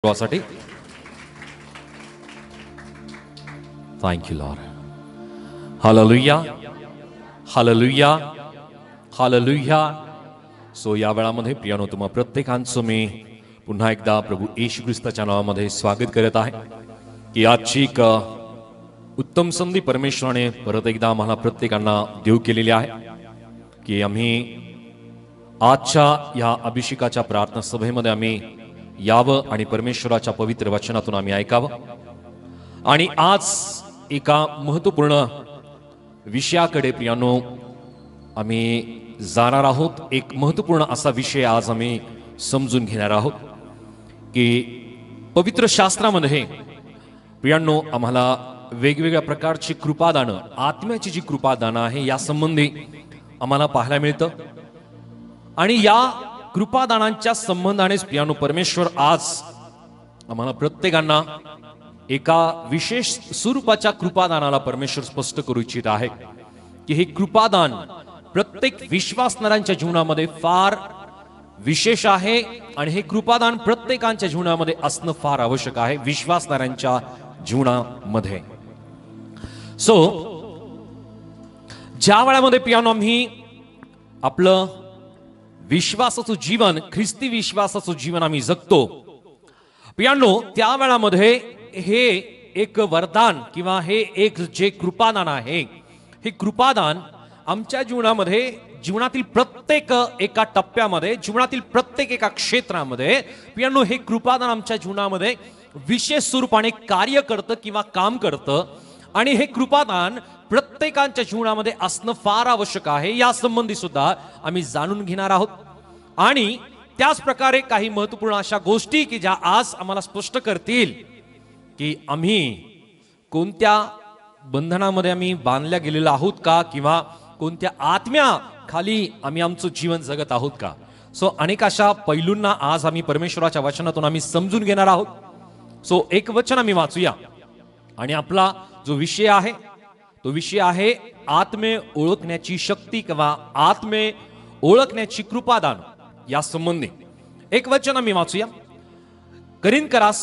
साठी thank you Lord. Hallelujah, hallelujah, hallelujah. So या वेळामध्ये प्रियानो तुम्हा प्रत्येकांचं मी पुन्हा एकदा प्रभू येशू ख्रिस्ताच्या नावामध्ये स्वागत करत आहे की आजची एक उत्तम संधी परमेश्वराने परत एकदा आम्हाला प्रत्येकांना देऊ केलेली आहे की आम्ही आजच्या या अभिषेकाच्या प्रार्थना सभेमध्ये आम्ही यावं आणि परमेश्वराच्या पवित्र वचनातून आम्ही ऐकावं. आणि आज एका महत्त्वपूर्ण विषयाकडे प्रियानो आम्ही जाणार आहोत. एक महत्त्वपूर्ण असा विषय आज आम्ही समजून घेणार आहोत की पवित्र शास्त्रामध्ये प्रियानो आम्हाला वेगवेगळ्या प्रकारची कृपादानं, आत्म्याची जी कृपादानं आहे या संबंधी आम्हाला पाहायला मिळतं. आणि या कृपादानांच्या संबंधानेच प्रियानो परमेश्वर आज आम्हाला प्रत्येकांना एका विशेष स्वरूपाच्या कृपादानाला परमेश्वर स्पष्ट करू इच्छित आहे की हे कृपादान प्रत्येक विश्वासणाऱ्यांच्या जीवनामध्ये फार विशेष आहे आणि हे कृपादान प्रत्येकाच्या जीवनामध्ये असणं फार आवश्यक आहे, विश्वासणाऱ्यांच्या जीवनामध्ये. सो ज्या वेळामध्ये प्रियानो आम्ही आपलं विश्वासाचं जीवन, ख्रिस्ती विश्वासाचं जीवन आम्ही जगतो प्रियानो, त्या वेळामध्ये हे एक वरदान किंवा हे एक जे कृपादान आहे, हे कृपादान आमच्या जीवनामध्ये, जीवनातील प्रत्येक एका टप्प्यामध्ये, जीवनातील प्रत्येक एका क्षेत्रामध्ये प्रियानो हे कृपादान आमच्या जीवनामध्ये विशेष स्वरूपाने कार्य करतं किंवा काम करतं. आणि हे कृपादान प्रत्येकाच्या जीवनामध्ये असणं फार आवश्यक आहे, या संबंधी सुद्धा आम्ही जाणून घेणार आहोत. आणि त्याच प्रकारे काही महत्त्वपूर्ण अशा गोष्टी की ज्या आज आम्हाला स्पष्ट करतील की आम्ही कोणत्या बंधनामध्ये आम्ही बांधल्या गेलेलो आहोत का, किंवा कोणत्या आत्म्या खाली आम्ही आमचं जीवन जगत आहोत का. सो अनेक अशा पैलूंना आज आम्ही परमेश्वराच्या वचनातून आम्ही समजून घेणार आहोत. सो एक वचन आम्ही वाचूया आणि आपला जो विषय आहे तो विषय आहे आत्मे ओळखण्याची शक्ती किंवा आत्मे ओळखण्याची कृपादान या संबंधी. एक वचन आम्ही वाचूया. करिन्थकरास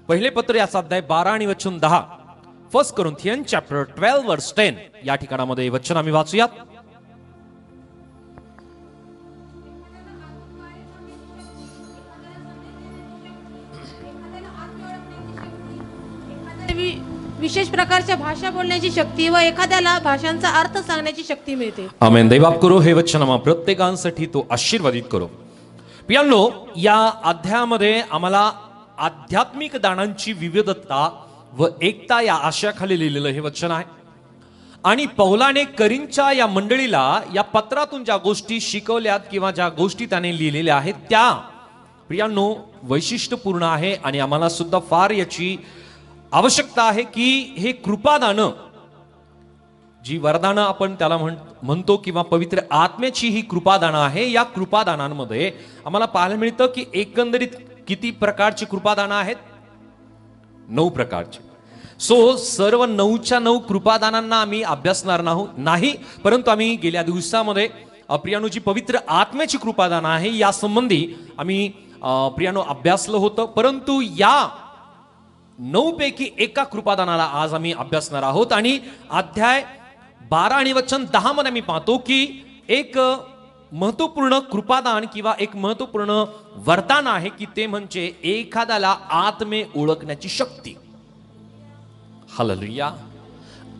पहिले पत्र याचा अध्याय 12 आणि वचन 10. फर्स्ट कोरिन्थियन्स चॅप्टर 12 वर्स 10 या ठिकाणामध्ये वचन आम्ही वाचूया. विशेष प्रकारच्या भाषा बोलण्याची शक्ती व एखाद्याला भाषांचा अर्थ सांगण्याची शक्ती मिळते. आमेन. दैवाप करो हे वचन आम्हा प्रत्येकांसाठी तो आशीर्वादित करो. प्रियांनो, या अध्यायामध्ये आम्हाला आध्यात्मिक दानांची विविधता व एकता या आशयाखाली लिहिलेलं हे वचन आहे. आणि पौलाने करिन्थच्या या मंडळीला या पत्रातून ज्या गोष्टी शिकवल्यात किंवा ज्या गोष्टी त्याने लिहिलेल्या आहेत त्या प्रियांनो वैशिष्ट्यपूर्ण आहे आणि आम्हाला सुद्धा फार याची आवश्यकता आहे की हे कृपादानं, जी वरदानं आपण त्याला म्हणतो किंवा पवित्र आत्म्याची ही कृपादानं आहे, या कृपादानांमध्ये आम्हाला पाहायला मिळतं की एकंदरीत किती प्रकारची कृपादानं आहेत? 9 प्रकारची. सो सर्व 9च्या 9 कृपादानांना आम्ही अभ्यासणार नाही, परंतु आम्ही गेल्या दिवसामध्ये प्रियानो जी पवित्र आत्म्याची कृपादान आहे या संबंधी आम्ही प्रियानो अभ्यासलं होतं. परंतु या 9 पैकी एका कृपादानाला आज आम्ही अभ्यासणार आहोत. आणि अध्याय 12 आणि वचन 10 मध्ये आम्ही पाहतो की एक महत्वपूर्ण कृपादान किंवा एक महत्वपूर्ण वरदान आहे की ते म्हणजे एखाद्याला आत्मे ओळखण्याची शक्ती. हालेलुया.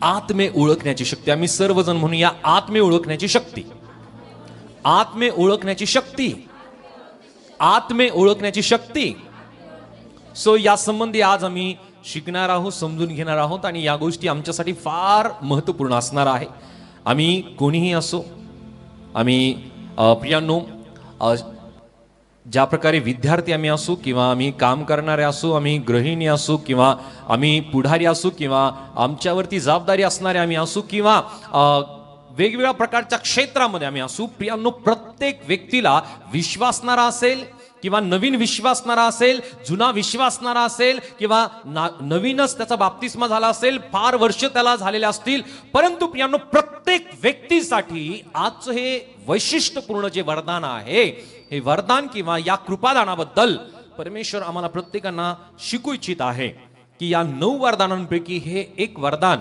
आत्मे ओळखण्याची शक्ती. आम्ही सर्वजण म्हणूया आत्मे ओळखण्याची शक्ती, आत्मे ओळखण्याची शक्ती, आत्मे ओळखण्याची शक्ती. सो या संबंधी आज आम्ही शिकणार आहोत, समजून घेणार आहोत आणि या गोष्टी आमच्यासाठी फार महत्त्वपूर्ण असणार आहे. आम्ही कोणीही असो, आम्ही प्रियांनो ज्या प्रकारे विद्यार्थी आम्ही असू किंवा आम्ही काम करणारे असू, आम्ही गृहिणी असू किंवा आम्ही पुढारी असू किंवा आमच्यावरती जबाबदारी असणारे आम्ही असू किंवा वेगवेगळ्या प्रकारच्या क्षेत्रामध्ये आम्ही असू, प्रियांनो प्रत्येक व्यक्तीला विश्वासणारा असेल किंवा नवीन विश्वासणारा असेल, जुना विश्वासणारा असेल किंवा नवीनच त्याचा बाप्तिस्मा झाला असेल, फार वर्ष त्याला झालेले असतील, परंतु प्रियांनो प्रत्येक व्यक्तीसाठी आजचं हे वैशिष्ट्यपूर्ण जे वरदान आहे, हे वरदान किंवा या कृपादानाबद्दल परमेश्वर आम्हाला प्रत्येकांना शिकू इच्छित आहे की या 9 वरदानांपैकी हे एक वरदान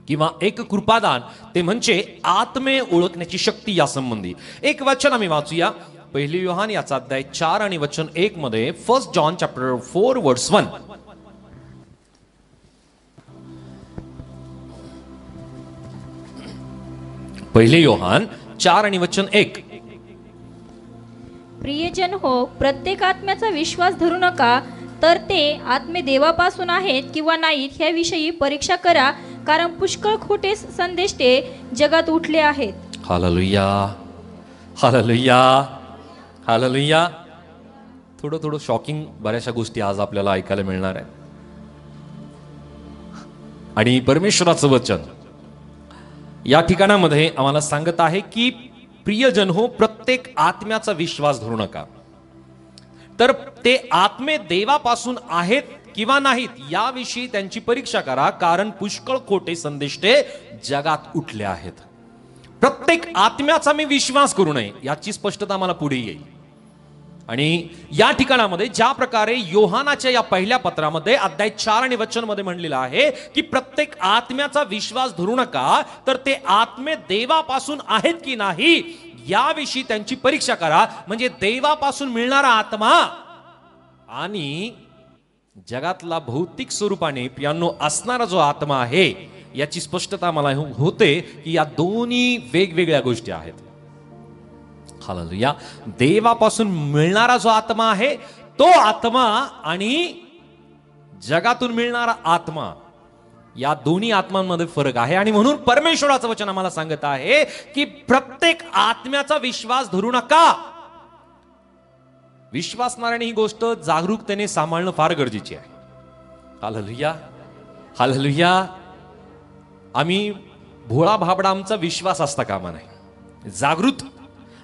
किंवा एक कृपादान ते म्हणजे आत्मे ओळखण्याची शक्ती या संबंधी एक वचन आम्ही वाचूया. 1 योहान याचा अध्याय 4 आणि वचन 1 मध्ये 1 जॉन चॅप्टर 4 वर्स 1. 1 योहान 4 आणि वचन 1. प्रियजन हो, प्रत्येक आत्म्याचा विश्वास धरू नका, तर ते आत्मे देवापासून आहेत किंवा नाहीत ह्याविषयी परीक्षा करा, कारण पुष्कळ खोटे संदेष्टे जगात उठले आहेत. Hallelujah, hallelujah, hallelujah. थोडं शॉकिंग बऱ्याचशा गोष्टी आज आपल्याला ऐकायला मिळणार आहेत. आणि परमेश्वराचं वचन या ठिकाणामध्ये आम्हाला सांगत आहे की प्रियजन हो, प्रत्येक आत्म्याचा विश्वास धरू नका, तर ते आत्मे देवापासून आहेत किंवा नाहीत याविषयी त्यांची परीक्षा करा, कारण पुष्कळ खोटे संदेष्टे जगात उठले आहेत. प्रत्येक आत्म्याचा मी विश्वास करू नये याची स्पष्टता मला पुढे येईल. आणि या ठिकाणामध्ये ज्या प्रकारे योहानाच्या या पहिल्या पत्रामध्ये अध्याय 4 आणि वचन मध्ये म्हणलेलं आहे की प्रत्येक आत्म्याचा विश्वास धरू नका, तर ते आत्मे देवापासून आहेत की नाही याविषयी त्यांची परीक्षा करा. म्हणजे देवापासून मिळणारा आत्मा आणि जगातला भौतिक स्वरूपाने प्रियांनो असणारा जो आत्मा आहे याची स्पष्टता मला होते की या दोन्ही वेगवेगळ्या गोष्टी आहेत. हालेलुया. देवापासून मिळणारा जो आत्मा आहे तो आत्मा आणि जगातून मिळणारा आत्मा या दोन्ही आत्मांमध्ये फरक आहे. आणि म्हणून परमेश्वराचं वचन आम्हाला सांगत आहे की प्रत्येक आत्म्याचा विश्वास धरू नका. विश्वासणाऱ्याने ही गोष्ट जागरूकतेने सांभाळणं फार गरजेची आहे. Hallelujah, hallelujah. आम्ही भोळा भाबडा आमचा विश्वास असता कामा नाही. जागृत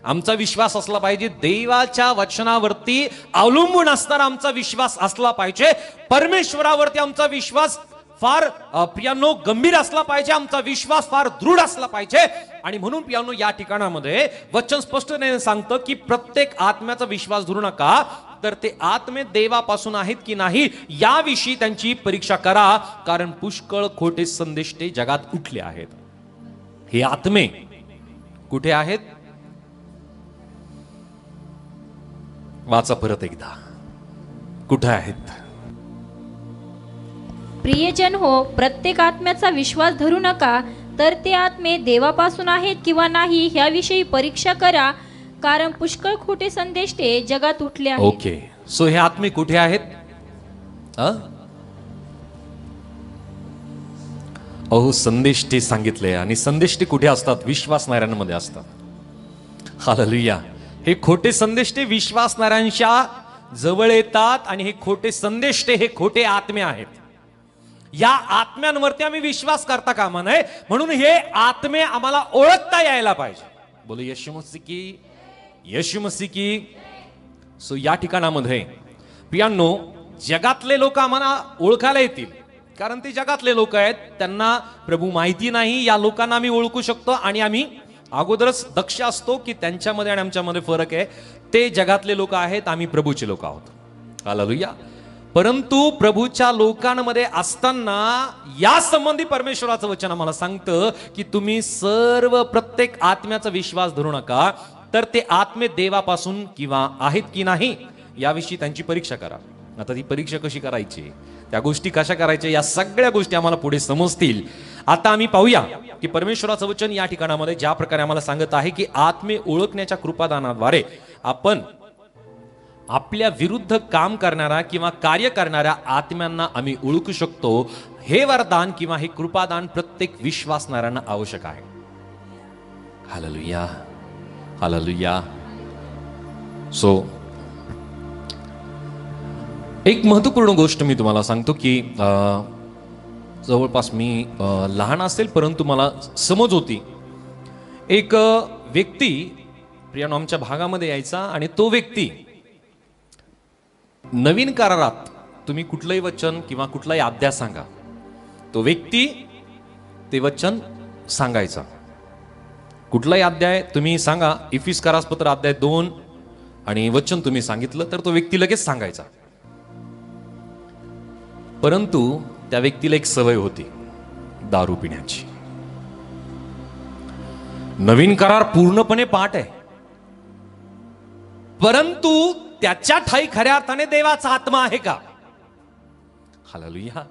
आमचा विश्वास असला पाहिजे. देवाच्या वचनावरती अवलंबून असणारा आमचा विश्वास असला पाहिजे. परमेश्वरावरती आमचा विश्वास फार प्रियांनो गंभीर असला पाहिजे. आमचा विश्वास फार दृढ असला पाहिजे. आणि म्हणून प्रियांनो या ठिकाणामध्ये वचन स्पष्टपणे सांगतं की प्रत्येक आत्म्याचा विश्वास धरू नका, तर ते आत्मे देवापासून आहेत की नाही याविषयी त्यांची परीक्षा करा, कारण पुष्कळ खोटे संदेष्टे जगात उठले आहेत. हे आत्मे कुठे आहेत? वाचा परत एकदा, कुठे आहेत? प्रियजन हो, प्रत्येक आत्म्याचा विश्वास धरू नका, तर ते आत्मे देवापासून आहेत किंवा नाही ह्याविषयी परीक्षा करा, कारण पुष्कळ खोटे संदेष्टे जगात उठले आहेत. ओके, सो हे आत्मे कुठे आहेत? अहो, संदेष्टे सांगितले. आणि संदेष्टे कुठे असतात? विश्वासणाऱ्यांमध्ये असतात. हालेलुया. हे खोटे संदेष्टे विश्वासणाऱ्यांच्या जवळ येतात आणि हे खोटे संदेष्टे हे खोटे आत्मे आहेत. या आत्म्यांवरती आम्ही विश्वास करता कामा नये. म्हणून हे आत्मे आम्हाला ओळखता यायला पाहिजे. बोलो येशू मसीह की, येशू मसीह की. सो या ठिकाणामध्ये प्रियांनो जगातले लोक आम्हाला ओळखायला येतील, कारण ते जगातले लोक आहेत. त्यांना प्रभू माहिती नाही. या लोकांना आम्ही ओळखू शकतो आणि आम्ही अगोदरच दक्ष असतो की त्यांच्यामध्ये आणि आमच्यामध्ये फरक आहे. ते जगातले लोक आहेत, आम्ही प्रभूचे लोक आहोत. हालेलुया. परंतु प्रभूच्या लोकांमध्ये असताना या संबंधी परमेश्वराचं वचन आम्हाला सांगतं की तुम्ही सर्व प्रत्येक आत्म्याचा विश्वास धरू नका, तर ते आत्मे देवापासून किंवा आहेत की नाही याविषयी त्यांची परीक्षा करा. आता ती परीक्षा कशी करायची, त्या गोष्टी कशा करायच्या, या सगळ्या गोष्टी आम्हाला पुढे समजतील. आता आम्ही पाहूया की परमेश्वराचं वचन या ठिकाणामध्ये ज्या प्रकारे आम्हाला सांगत आहे की आत्मे ओळखण्याच्या कृपादानाद्वारे आपण आपल्या विरुद्ध काम करणारा किंवा कार्य करणाऱ्या आत्म्यांना आम्ही ओळखू शकतो. हे वरदान किंवा हे कृपादान प्रत्येक विश्वासणाऱ्यांना आवश्यक आहे. Hallelujah, hallelujah. सो एक महत्वपूर्ण गोष्ट मी तुम्हाला सांगतो की जवळपास मी लहान असेल परंतु मला समज होती. एक व्यक्ती प्रियानो आमच्या भागामध्ये यायचा आणि तो व्यक्ती नवीन करारात तुम्ही कुठलंही वचन किंवा कुठलाही अध्याय सांगा, तो व्यक्ती ते वचन सांगायचा. कुठलाही अध्याय तुम्ही सांगा, इफिसकारास पत्र अध्याय 2 आणि वचन तुम्ही सांगितलं तर तो व्यक्ती लगेच सांगायचा. परंतु त्या व्यक्तीला एक सवय होती, दारू पिण्याची. नवीन करार पूर्णपणे पाठ आहे, परंतु त्याच्या ठाई खऱ्या अर्थाने देवाचा आत्मा आहे का? हालेलुया.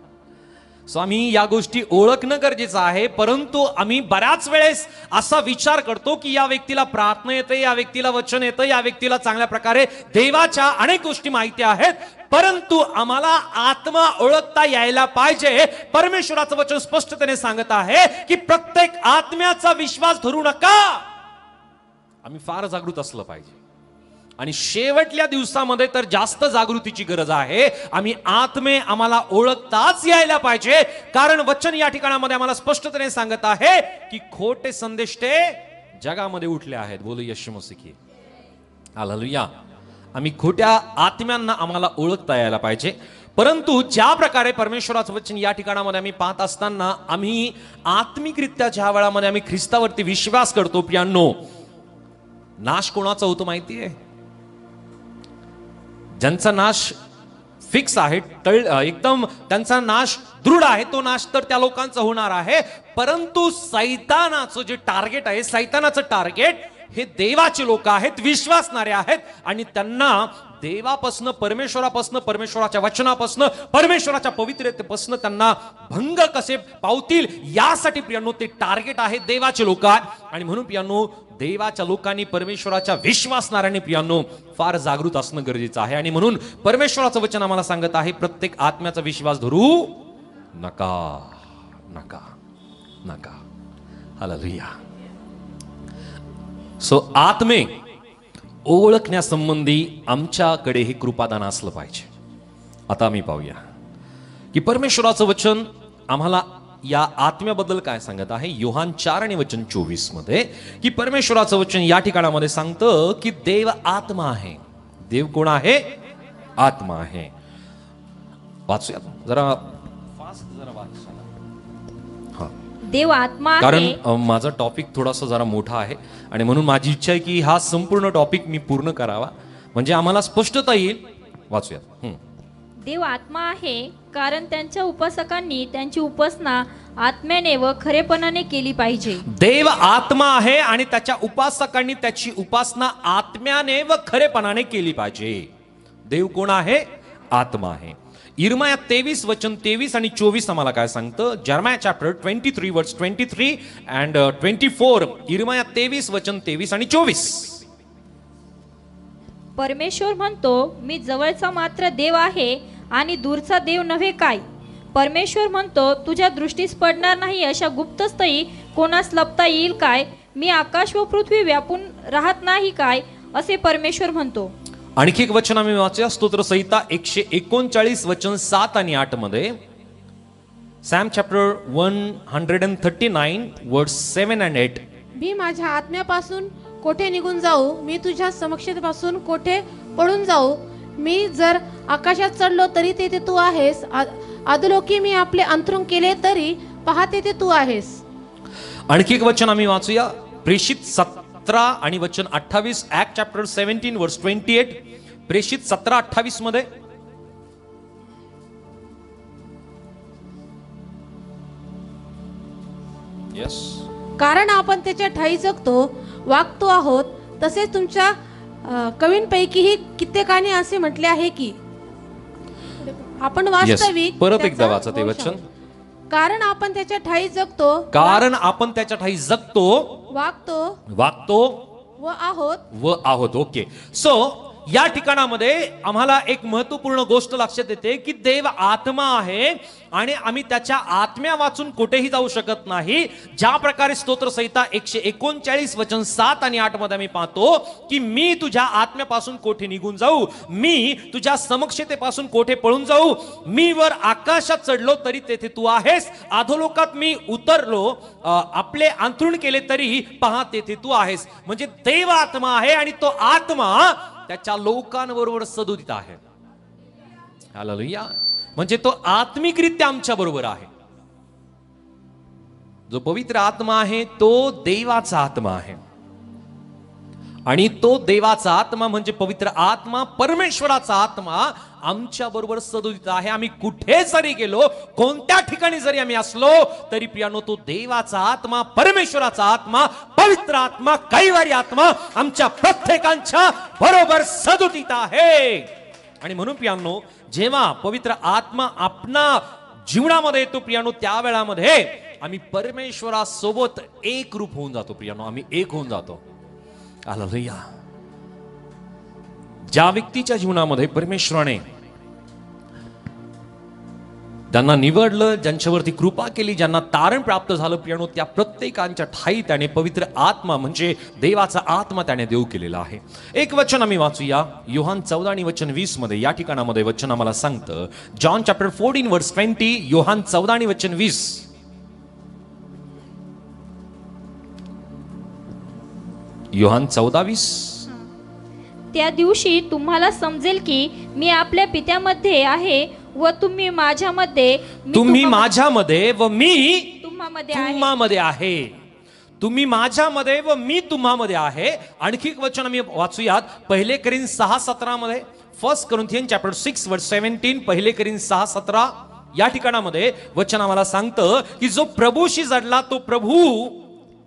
सो आम्ही या गोष्टी ओळखणं गरजेचं आहे. परंतु आम्ही बऱ्याच वेळेस असा विचार करतो की या व्यक्तीला प्रार्थना येते, या व्यक्तीला वचन येतं, या व्यक्तीला चांगल्या प्रकारे देवाच्या अनेक गोष्टी माहिती आहेत, परंतु आम्हाला आत्मा ओळखता यायला पाहिजे. परमेश्वराचं वचन स्पष्टतेने सांगत आहे की प्रत्येक आत्म्याचा विश्वास धरू नका. आम्ही फार जागृत असलं पाहिजे. आणि शेवटल्या दिवसामध्ये तर जास्त जागृतीची गरज आहे. आम्हाला ओळखताच यायला पाहिजे, कारण वचन या ठिकाणामध्ये आम्हाला स्पष्टतेने सांगत आहे की खोटे संदेष्टे जगामध्ये उठले आहेत. बोलू येशू मसीह की हालेलुया. आम्ही खोट्या आत्म्यांना आम्हाला ओळखता यायला पाहिजे. परंतु ज्या प्रकारे परमेश्वराचं वचन या ठिकाणामध्ये आम्ही पाहत असताना आम्ही आत्मिकरित्या ज्या वेळामध्ये आम्ही ख्रिस्तावरती विश्वास करतो, प्रियांनो, नाश कोणाचा होतो माहिती आहे? ज्यांचा नाश फिक्स आहे, एकदम त्यांचा नाश दृढ आहे, तो नाश तर त्या लोकांचा होणार आहे. परंतु सैतानाचं जे टार्गेट आहे, सैतानाचं टार्गेट हे देवाचे लोक आहेत, विश्वासणारे आहेत, आणि त्यांना देवापासून, परमेश्वराच्या वचनापासून, परमेश्वराच्या पवित्रतेपासून त्यांना भंग कसे पावतील यासाठी प्रियांनो ते टार्गेट आहे, देवाचे लोक आहेत. आणि म्हणून प्रियांनो, देवाच्या लोकांनी, परमेश्वराच्या विश्वासणाऱ्यांनी प्रियांनो फार जागृत असणं गरजेचं आहे. आणि म्हणून परमेश्वराचं वचन आम्हाला सांगत आहे, प्रत्येक आत्म्याचा विश्वास धरू नका, नका, नका. हालेलुया. सो आत्मे ओळखण्यासंबंधी आमच्याकडे हे कृपादान असलं पाहिजे. आता आम्ही पाहूया की परमेश्वराचं वचन आम्हाला या आत्म्याबद्दल काय सांगत आहे. योहान 4 आणि वचन 24 मध्ये की परमेश्वराचं वचन या ठिकाणामध्ये सांगतं की देव आत्मा आहे. देव कोण आहे? आत्मा आहे. वाचूया जरा फास्ट, जरा वाचा. देव आत्मा आहे. कारण माझा टॉपिक थोडासा जरा मोठा आहे आणि म्हणून माझी इच्छा आहे की हा संपूर्ण टॉपिक मी पूर्ण करावा, म्हणजे आम्हाला स्पष्टता येईल. वाचूया. देव आत्मा आहे, कारण त्यांच्या उपासकांनी त्यांची उपासना आत्म्याने व खरेपणाने केली पाहिजे. देव आत्मा आहे आणि त्याच्या उपासकांनी त्याची उपासना आत्म्याने व खरेपणाने केली पाहिजे. देव कोण आहे? आत्मा आहे. इर्माया 23 वचन 23 आणि 24 आम्हाला काय सांगतं? जर्माया चॅप्टर 23 वर्स 23 अँड 24. इर्माया 23 वचन 23 आणि 24. परमेश्वर म्हणतो, मी जवळचा मात्र देव आहे आणि दूरचा देव नव्हे काय. परमेश्वर म्हणतो, तुझ्या दृष्टीस पडणार नाही अशा गुप्त स्थळी कोणास लपता येईल काय. मी आकाश व पृथ्वी व्यापून राहत नाही काय, असे परमेश्वर म्हणतो. आणखी एक वचन आम्ही वाचूया, स्तोत्र संहिता 139 वचन 7 आणि 8 मध्ये. सॅम चॅप्टर 139 वर्स 7 अँड 8. मी माझ्या आत्म्यापासून कोठे निघून जाऊ? मी तुझ्या समक्षेपासून कोठे पळून जाऊ? मी जर आकाशात चढलो तरी तेथे तू आहेस, अधोलोकी मी आपले अंतरुण केले तरी पहा तेथे तू आहेस. आणखी एक वचन आम्ही वाचूया, प्रेषित 17 आणि वचन 28. ऍक्ट चॅप्टर 17 वर्स 28. प्रेषित 17:28 मध्ये. यस. कारण आपण त्याच्या ठाई जगतो, वागतो आहोत, तसेच तुमच्या कवींपैकीही कित्येकाने असे म्हटले आहे की आपण वास्तविक. परत एकदा वाचा ते वचन. कारण आपण त्याच्या ठाई जगतो, कारण आपण त्याच्या ठाई जगतो, वागतो व आहोत. ओके. सो या ठिकाणामध्ये आम्हाला एक महत्वपूर्ण गोष्ट लक्षात येते की देव आत्मा आहे आणि आम्ही त्याच्या आत्म्या वाचून कुठेही जाऊ शकत नाही. ज्या प्रकारे स्तोत्र संहिता 139 वचन 7 आणि 8 मध्ये आम्ही पाहतो की मी तुझ्या आत्म्यापासून कोठे निघून जाऊ, मी तुझ्या समक्षतेपासून कोठे पळून जाऊ. मी वर आकाशात चढलो तरी तेथे तू आहेस, अधोलोकात मी उतरलो, आपले अंथरुण केले तरी पहा तेथे तू आहेस. म्हणजे देव आत्मा आहे आणि तो आत्मा त्याच्या लोकांबरोबर सदोदित आहे. हालेलुया. म्हणजे तो आत्मिकरित्या आमच्या बरोबर आहे. जो पवित्र आत्मा आहे तो देवाचा आत्मा आहे आणि तो देवाचा आत्मा म्हणजे पवित्र आत्मा, परमेश्वराचा आत्मा आमच्या बरोबर सदोदित आहे. आम्ही कुठे जरी गेलो, कोणत्या ठिकाणी जरी आम्ही असलो तरी प्रियानो, तो देवाचा आत्मा, परमेश्वराचा आत्मा, पवित्र आत्मा, कैवारी आत्मा आमच्या प्रत्येकांच्या बरोबर सदोदित आहे. आणि म्हणून प्रियानो, जेव्हा पवित्र आत्मा आपणा जीवनामध्ये येतो प्रियानो, त्या वेळामध्ये आम्ही परमेश्वरासोबत एक रूप होऊन जातो. प्रियानो, आम्ही एक होऊन जातो. हालेलुया. ज्या व्यक्तीच्या जीवनामध्ये परमेश्वराने ज्यांना निवडलं, ज्यांच्यावरती कृपा केली, ज्यांना तारण प्राप्त झालं प्रियानो, त्या प्रत्येकांच्या ठाई त्याने पवित्र आत्मा म्हणजे देवाचा आत्मा त्याने देऊ केलेला आहे. एक वचन आम्ही वाचूया, योहान 14 आणि वचन 20 मध्ये. या ठिकाणामध्ये वचन आम्हाला सांगतं, जॉन चॅप्टर 14 वर्स 20, योहान 14 आणि वचन 20. योहान 14:20. त्या दिवशी तुम्हाला समजेल की मी आपल्या पित्यामध्ये आहे व तुम्ही माझ्यामध्ये, तुम्ही माझ्यामध्ये व मी तुम्हामध्ये आहे. तुम्ही माझ्यामध्ये व मी तुम्हामध्ये आहे. आणखी एक वचन आम्ही वाचूयात, पहिले करीन 6:17 मध्ये. फर्स्ट कॉरिंथियन चॅप्टर 6 वर्स 17, पहिले करीन 6:17. या ठिकाणामध्ये वचन आम्हाला सांगतं की जो प्रभूशी जडला तो प्रभू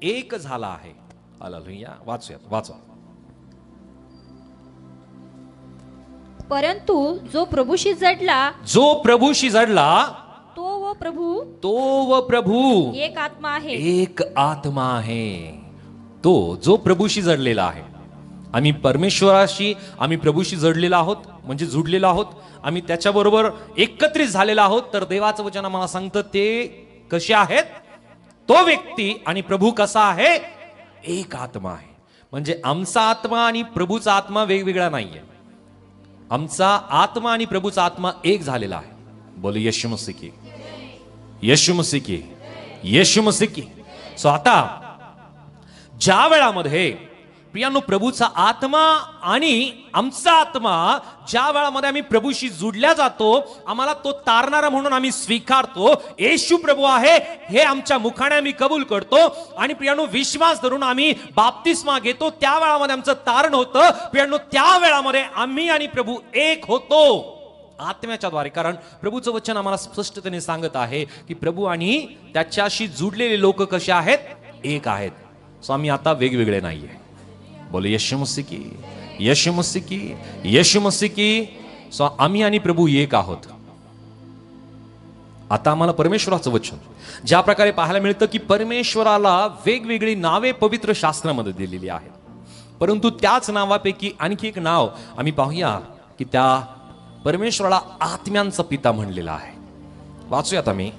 एक झाला आहे. हालेलुया. वाचूयात, वाचा. परंतु जो प्रभूशी जडला तो व प्रभू एक आत्मा आहे. एक आत्मा आहे. तो जो प्रभूशी जडलेला आहे. आम्ही परमेश्वराशी, आम्ही प्रभूशी जडलेला आहोत, म्हणजे जुडलेला आहोत, आम्ही त्याच्याबरोबर एकत्रित झालेला आहोत. तर देवाचं वचन आम्हाला सांगतं ते कसे आहेत, तो व्यक्ती आणि प्रभू कसा आहे, एक आत्मा आहे. म्हणजे आमचा आत्मा आणि प्रभूचा आत्मा वेगवेगळा नाहीये. आमचा आत्मा आणि प्रभूचा आत्मा एक झालेला आहे. बोल येशू मसीह की, येशू मसीह की, येशू मसीह की. सो आता ज्या वेळामध्ये प्रियानो प्रभूचा आत्मा आणि आमचा आत्मा ज्या वेळामध्ये आम्ही प्रभूशी जुडल्या जातो, आम्हाला तो तारणारा म्हणून आम्ही स्वीकारतो, येशू प्रभू आहे हे आमच्या मुखाने आम्ही कबूल करतो आणि प्रियानो विश्वास धरून आम्ही बाप्तिस्मा घेतो. त्या वेळामध्ये आमचं तारण होतं प्रियानो. त्या वेळामध्ये आम्ही आणि प्रभू एक होतो आत्म्याच्या द्वारे. कारण प्रभूचं वचन आम्हाला स्पष्टतेने सांगत आहे की प्रभू आणि त्याच्याशी जुडलेले लोक कसे आहेत, एक आहेत. सो आम्ही आता वेगवेगळे नाहीये. बोले येशू मसीह की, येशू मसीह की, येशू मसीह की. सो आम्ही आणि प्रभू एक आहोत. आता आम्हाला परमेश्वराचं वचन ज्या प्रकारे पाहायला मिळतं की परमेश्वराला वेगवेगळी नावे पवित्र शास्त्रामध्ये दिलेली आहेत, परंतु त्याच नावापैकी आणखी एक नाव आम्ही पाहूया की त्या परमेश्वराला आत्म्यांचा पिता म्हणलेला आहे. वाचूयात आम्ही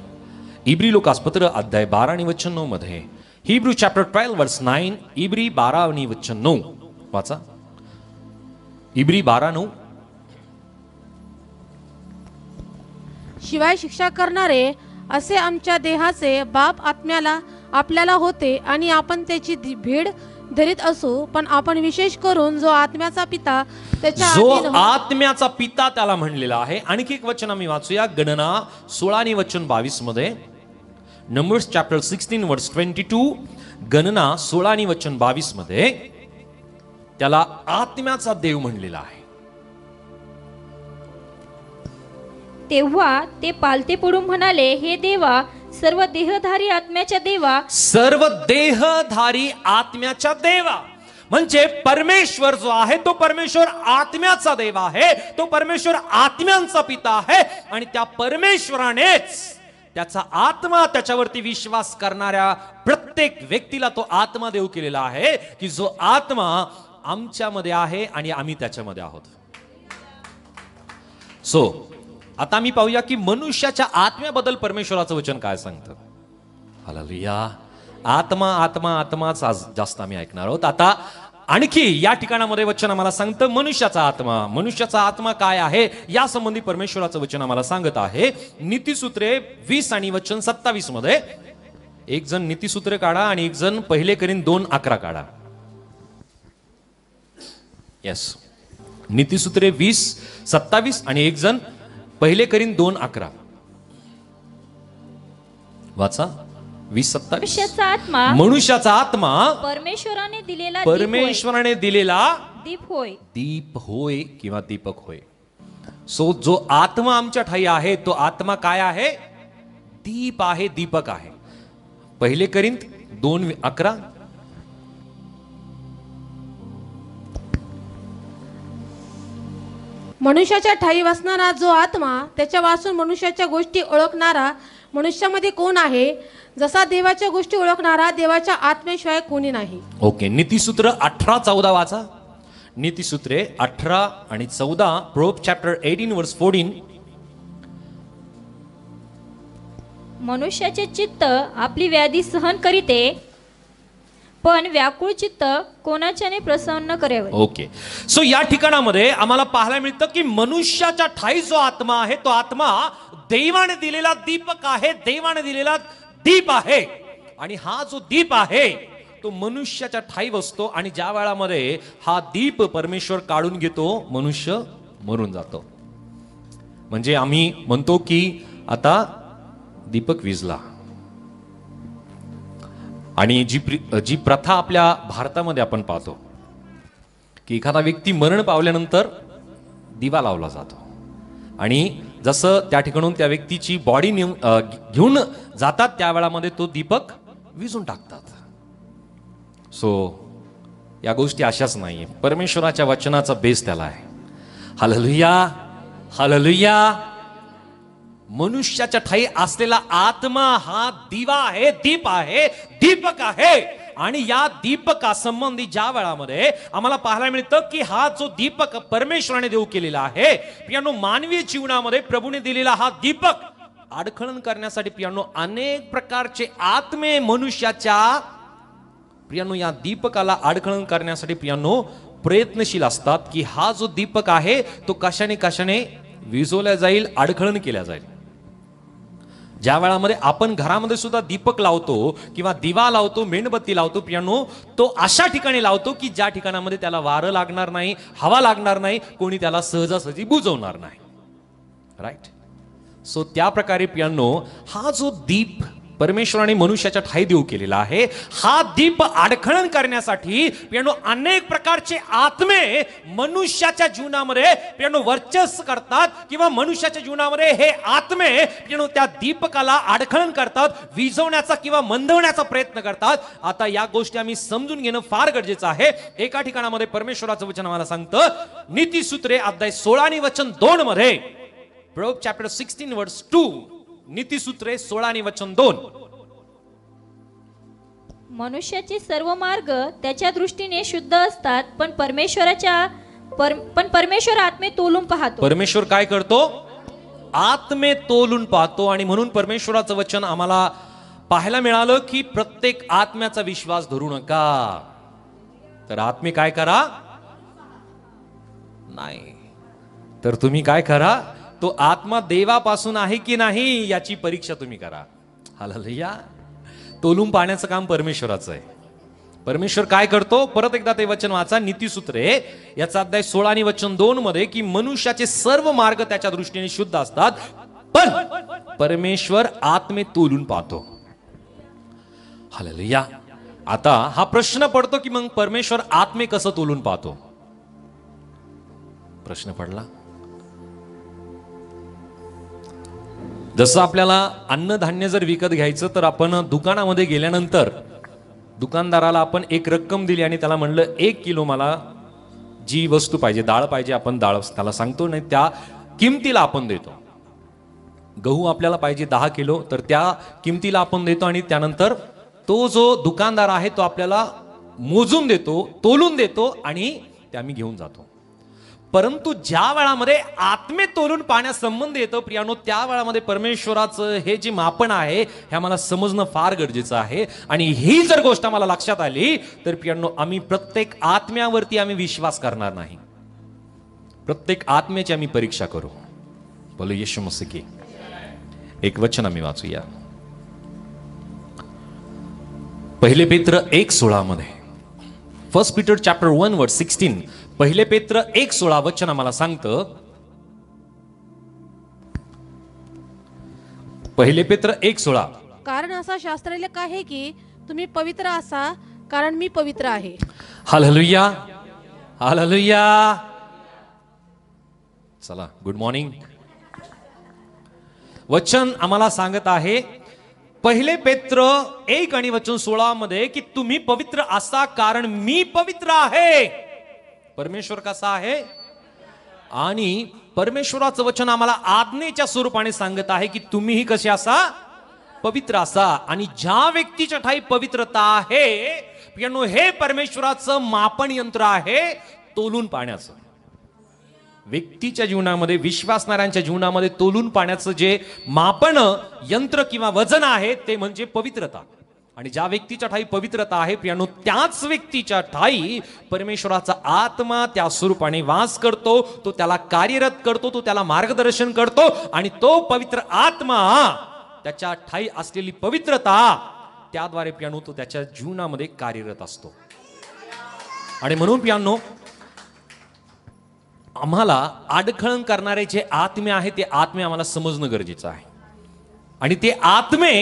इब्री लोकासपत्र अध्याय 12 आणि वचन 9 मध्ये. हिब्रू चॅप्टर 12 वर्स 9, इब्री 12 आणि वचन 9 वाचा. इब्री 12:9. शिवाय शिक्षा करणारे असे आमच्या देहाचे बाप आत्म्याला आपल्याला होते आणि आपण त्याची भीड धरीत असू, पण आपण विशेष करून जो आत्म्याचा पिता त्याच्या आत्म्याचा पिता त्याला म्हणलेला आहे. आणखी एक वचन आम्ही वाचूया, गणना 16 आणि वचन 22 मध्ये. नंबर्स चॅप्टर 16 वर्स 22, गणना 16 आणि वचन 22 मध्ये त्याला आत्म्याचा देव म्हणलेला आहे. तेव्हा ते पालते पडून म्हणाले, हे देवा, सर्व देहधारी आत्म्याच्या देवा, सर्व देहधारी आत्म्याच्या देवा. म्हणजे परमेश्वर जो आहे तो परमेश्वर आत्म्याचा देव आहे, तो परमेश्वर आत्म्यांचा पिता आहे आणि त्या परमेश्वरानेच त्याचा आत्मा त्याच्यावरती विश्वास करणाऱ्या प्रत्येक व्यक्तीला तो आत्मा देऊ केलेला आहे की जो आत्मा आमच्यामध्ये आहे आणि आम्ही त्याच्यामध्ये आहोत. सो आता मी पाहूया की मनुष्याच्या आत्म्याबद्दल परमेश्वराचं वचन काय सांगतं. हालेलुया. आत्मा आत्मा आत्माच आज जास्त आम्ही ऐकणार आहोत. आता आणखी या ठिकाणामध्ये वचन आम्हाला सांगतं मनुष्याचा आत्मा. मनुष्याचा आत्मा काय आहे या संबंधी परमेश्वराचं वचन आम्हाला सांगत आहे. नीतिसूत्रे 20 आणि वचन 27 मध्ये. एक जण नीतिसूत्रे काढा आणि एक जण पहिले करीन 2:11 काढा. येस, नीतिसूत्रे 20:27 आणि एक जण पहिले करीन 2:11 वाचा. 20:27 मनुष्याचा आत्मा मनुष्याचा आत्मा परमेश्वराने दिलेला परमेश्वराने दिलेला दीप होय. दीप होय किंवा दीपक होय. सो जो आत्मा आमच्या ठाई आहे तो आत्मा काय आहे? दीप आहे, दीपक आहे. 1 कोरिंथ 2:11 मनुष्याच्या ठाई वसणारा जो आत्मा त्याच्या वाचून मनुष्याच्या गोष्टी ओळखणारा मनुष्यामध्ये कोण आहे? जसा देवाच्या गोष्टी ओळखणारा देवाच्या आत्म्याशिवाय कोणी नाही. ओके. नीतिसूत्र 18:14 वाचा. नीतिसूत्रे 18 आणि 14. प्रोब चॅप्टर 18 वर्स 14. मनुष्याचे चित्त आपली व्याधी सहन करीते, पण व्याकुळ चित्त कोणाच्याने प्रसन्न करावे. ओके. सो या ठिकाणामध्ये आम्हाला पाहायला मिळतं की मनुष्याच्या ठाई जो आत्मा आहे तो आत्मा देवाने दिलेला दीपक आहे, देवाने दिलेला दीप आहे. आणि हा जो दीप आहे तो मनुष्याच्या ठाई बसतो आणि ज्या वेळामध्ये हा दीप परमेश्वर काढून घेतो मनुष्य मरून जातो. म्हणजे आम्ही म्हणतो की आता दीपक विझला. आणि जी प्रथा आपल्या भारतामध्ये आपण पाहतो की एखादा व्यक्ती मरण पावल्यानंतर दिवा लावला जातो आणि जसं त्या ठिकाणून त्या व्यक्तीची बॉडी घेऊन जातात त्या वेळामध्ये तो दीपक विझून टाकतात. सो या गोष्टी अशाच नाहीये. परमेश्वराच्या वचनाचा बेस त्याला आहे. Hallelujah, hallelujah. मनुष्याच्या ठाई असलेला आत्मा हा दिवा आहे, दीप आहे, दीपक आहे. आणि या दीपकासंबंधी ज्या वेळामध्ये आम्हाला पाहायला मिळतं की हा जो दीपक परमेश्वराने देऊ केलेला आहे, प्रियानो मानवी जीवनामध्ये प्रभूने दिलेला हा दीपक अडखळण करण्यासाठी प्रियानो अनेक प्रकारचे आत्मे मनुष्याच्या प्रियानो या दीपकाला अडखळण करण्यासाठी प्रियानो प्रयत्नशील असतात की हा जो दीपक आहे तो कशाने विझवला जाईल, अडखळण केल्या जाईल. ज्या वेळामध्ये आपण घरामध्ये सुद्धा दीपक लावतो किंवा दिवा लावतो, मेणबत्ती लावतो प्रियानो, तो अशा ठिकाणी लावतो की ज्या ठिकाणामध्ये त्याला वारं लागणार नाही, हवा लागणार नाही, कोणी त्याला सहजासहजी बुजवणार नाही. राईट. सो त्या प्रकारे प्रियानो हा जो दीप परमेश्वराने मनुष्याच्या ठाई देऊ केलेला आहे, हा दीप अडखळण करण्यासाठी प्रियानो अनेक प्रकारचे आत्मे मनुष्याच्या जीवनामध्ये प्रियानो वर्चस्व करतात किंवा मनुष्याच्या जीवनामध्ये हे आत्मे प्रियानो त्या दीपकाला अडखळण करतात, विझवण्याचा किंवा मंदवण्याचा प्रयत्न करतात. आता या गोष्टी आम्ही समजून घेणं फार गरजेचं आहे. एका ठिकाणामध्ये परमेश्वराचं वचन आम्हाला सांगतं, नीतिसूत्रे अध्याय 16 आणि वचन 2 मध्ये, प्रोब चॅप्टर 16 वर्स 2, नीतिसूत्रे 16 आणि वचन 2. मनुष्याचे सर्व मार्ग त्याच्या दृष्टीने शुद्ध असतात, पण परमेश्वर आत्मे तोलून पाहतो. परमेश्वर काय करतो? आत्मे तोलून पाहतो. आणि म्हणून परमेश्वराचं वचन आम्हाला पाहायला मिळालं की प्रत्येक आत्म्याचा विश्वास धरू नका. तर आत्मे काय करा? नाही तर तुम्ही काय करा? तो आत्मा देवापासून आहे की नाही याची परीक्षा तुम्ही करा. हालेलुया. तोलून पाहण्याचं काम परमेश्वराचं आहे. परमेश्वर काय करतो? परत एकदा ते वचन वाचा, नीतिसूत्रे याचा अध्याय 16 आणि वचन 2 मध्ये, की मनुष्याचे सर्व मार्ग त्याच्या दृष्टीने शुद्ध असतात, पण परमेश्वर आत्मे तोलून पाहतो. हालेलुया. आता हा प्रश्न पडतो की मग परमेश्वर आत्मे कसं तोलून पाहतो? प्रश्न पडला. जसं आपल्याला अन्नधान्य जर विकत घ्यायचं तर आपण दुकानामध्ये गेल्यानंतर दुकानदाराला आपण एक रक्कम दिली आणि त्याला म्हणलं 1 किलो मला जी वस्तू पाहिजे, डाळ पाहिजे, आपण डाळ त्याला सांगतो नाही, त्या किमतीला आपण देतो. गहू आपल्याला पाहिजे 10 किलो, तर त्या किमतीला आपण देतो आणि त्यानंतर तो जो दुकानदार आहे तो आपल्याला मोजून देतो, तोलून देतो आणि ते आम्ही घेऊन जातो. परंतु ज्या वेळामध्ये आत्मे तोलून पाहण्यासंबंध येतो प्रियानो, त्या वेळामध्ये परमेश्वराचं हे जे मापन आहे हे आम्हाला समजणं फार गरजेचं आहे. आणि ही जर गोष्ट आम्हाला लक्षात आली तर प्रियानो आम्ही प्रत्येक आत्म्यावरती आम्ही विश्वास करणार नाही, प्रत्येक आत्म्याची आम्ही परीक्षा करू. बोलो येशू मसीह की. एक वचन आम्ही वाचूया. 1 पेत्र 1:16 मध्ये, 1 पीटर चॅप्टर 1 वर्स 16. 1 पेत्र 1:16 वचन आम्हाला सांगतं, 1 पेत्र 1:16, कारण असा शास्त्रलेख आहे की तुम्ही पवित्र असा कारण मी पवित्र आहे. Hallelujah, hallelujah. चला, गुड मॉर्निंग. वचन आम्हाला सांगत आहे पहिले पेत्र 1 आणि वचन 16 मध्ये की तुम्ही पवित्र असा कारण मी पवित्र आहे. परमेश्वर कसा आहे? आणि परमेश्वराचं वचन आम्हाला आज्ञेच्या स्वरूपाने सांगत आहे की तुम्हीही कसे असा? पवित्र असा. आणि ज्या व्यक्तीच्या ठाई पवित्रता आहे पियानो, हे परमेश्वराचं मापन यंत्र आहे तोलून पाण्याचं. व्यक्तीच्या जीवनामध्ये, विश्वासणाऱ्यांच्या जीवनामध्ये तोलून पाण्याचं जे मापन यंत्र किंवा वजन आहे ते म्हणजे पवित्रता. आणि ज्या व्यक्तीच्या ठाई पवित्रता आहे पियानो, त्याच व्यक्तीच्या ठाई परमेश्वराचा आत्मा त्या स्वरूपाने वास करतो, तो त्याला कार्यरत करतो, तो त्याला मार्गदर्शन करतो. आणि तो पवित्र आत्मा, त्याच्या ठाई असलेली पवित्रता, त्याद्वारे पियानो तो त्याच्या जीवनामध्ये कार्यरत असतो. आणि म्हणून पियानो आम्हाला अडखळण करणारे जे आत्मे आहे ते आत्मे आम्हाला समजणं गरजेचं आहे. आणि ते आत्मे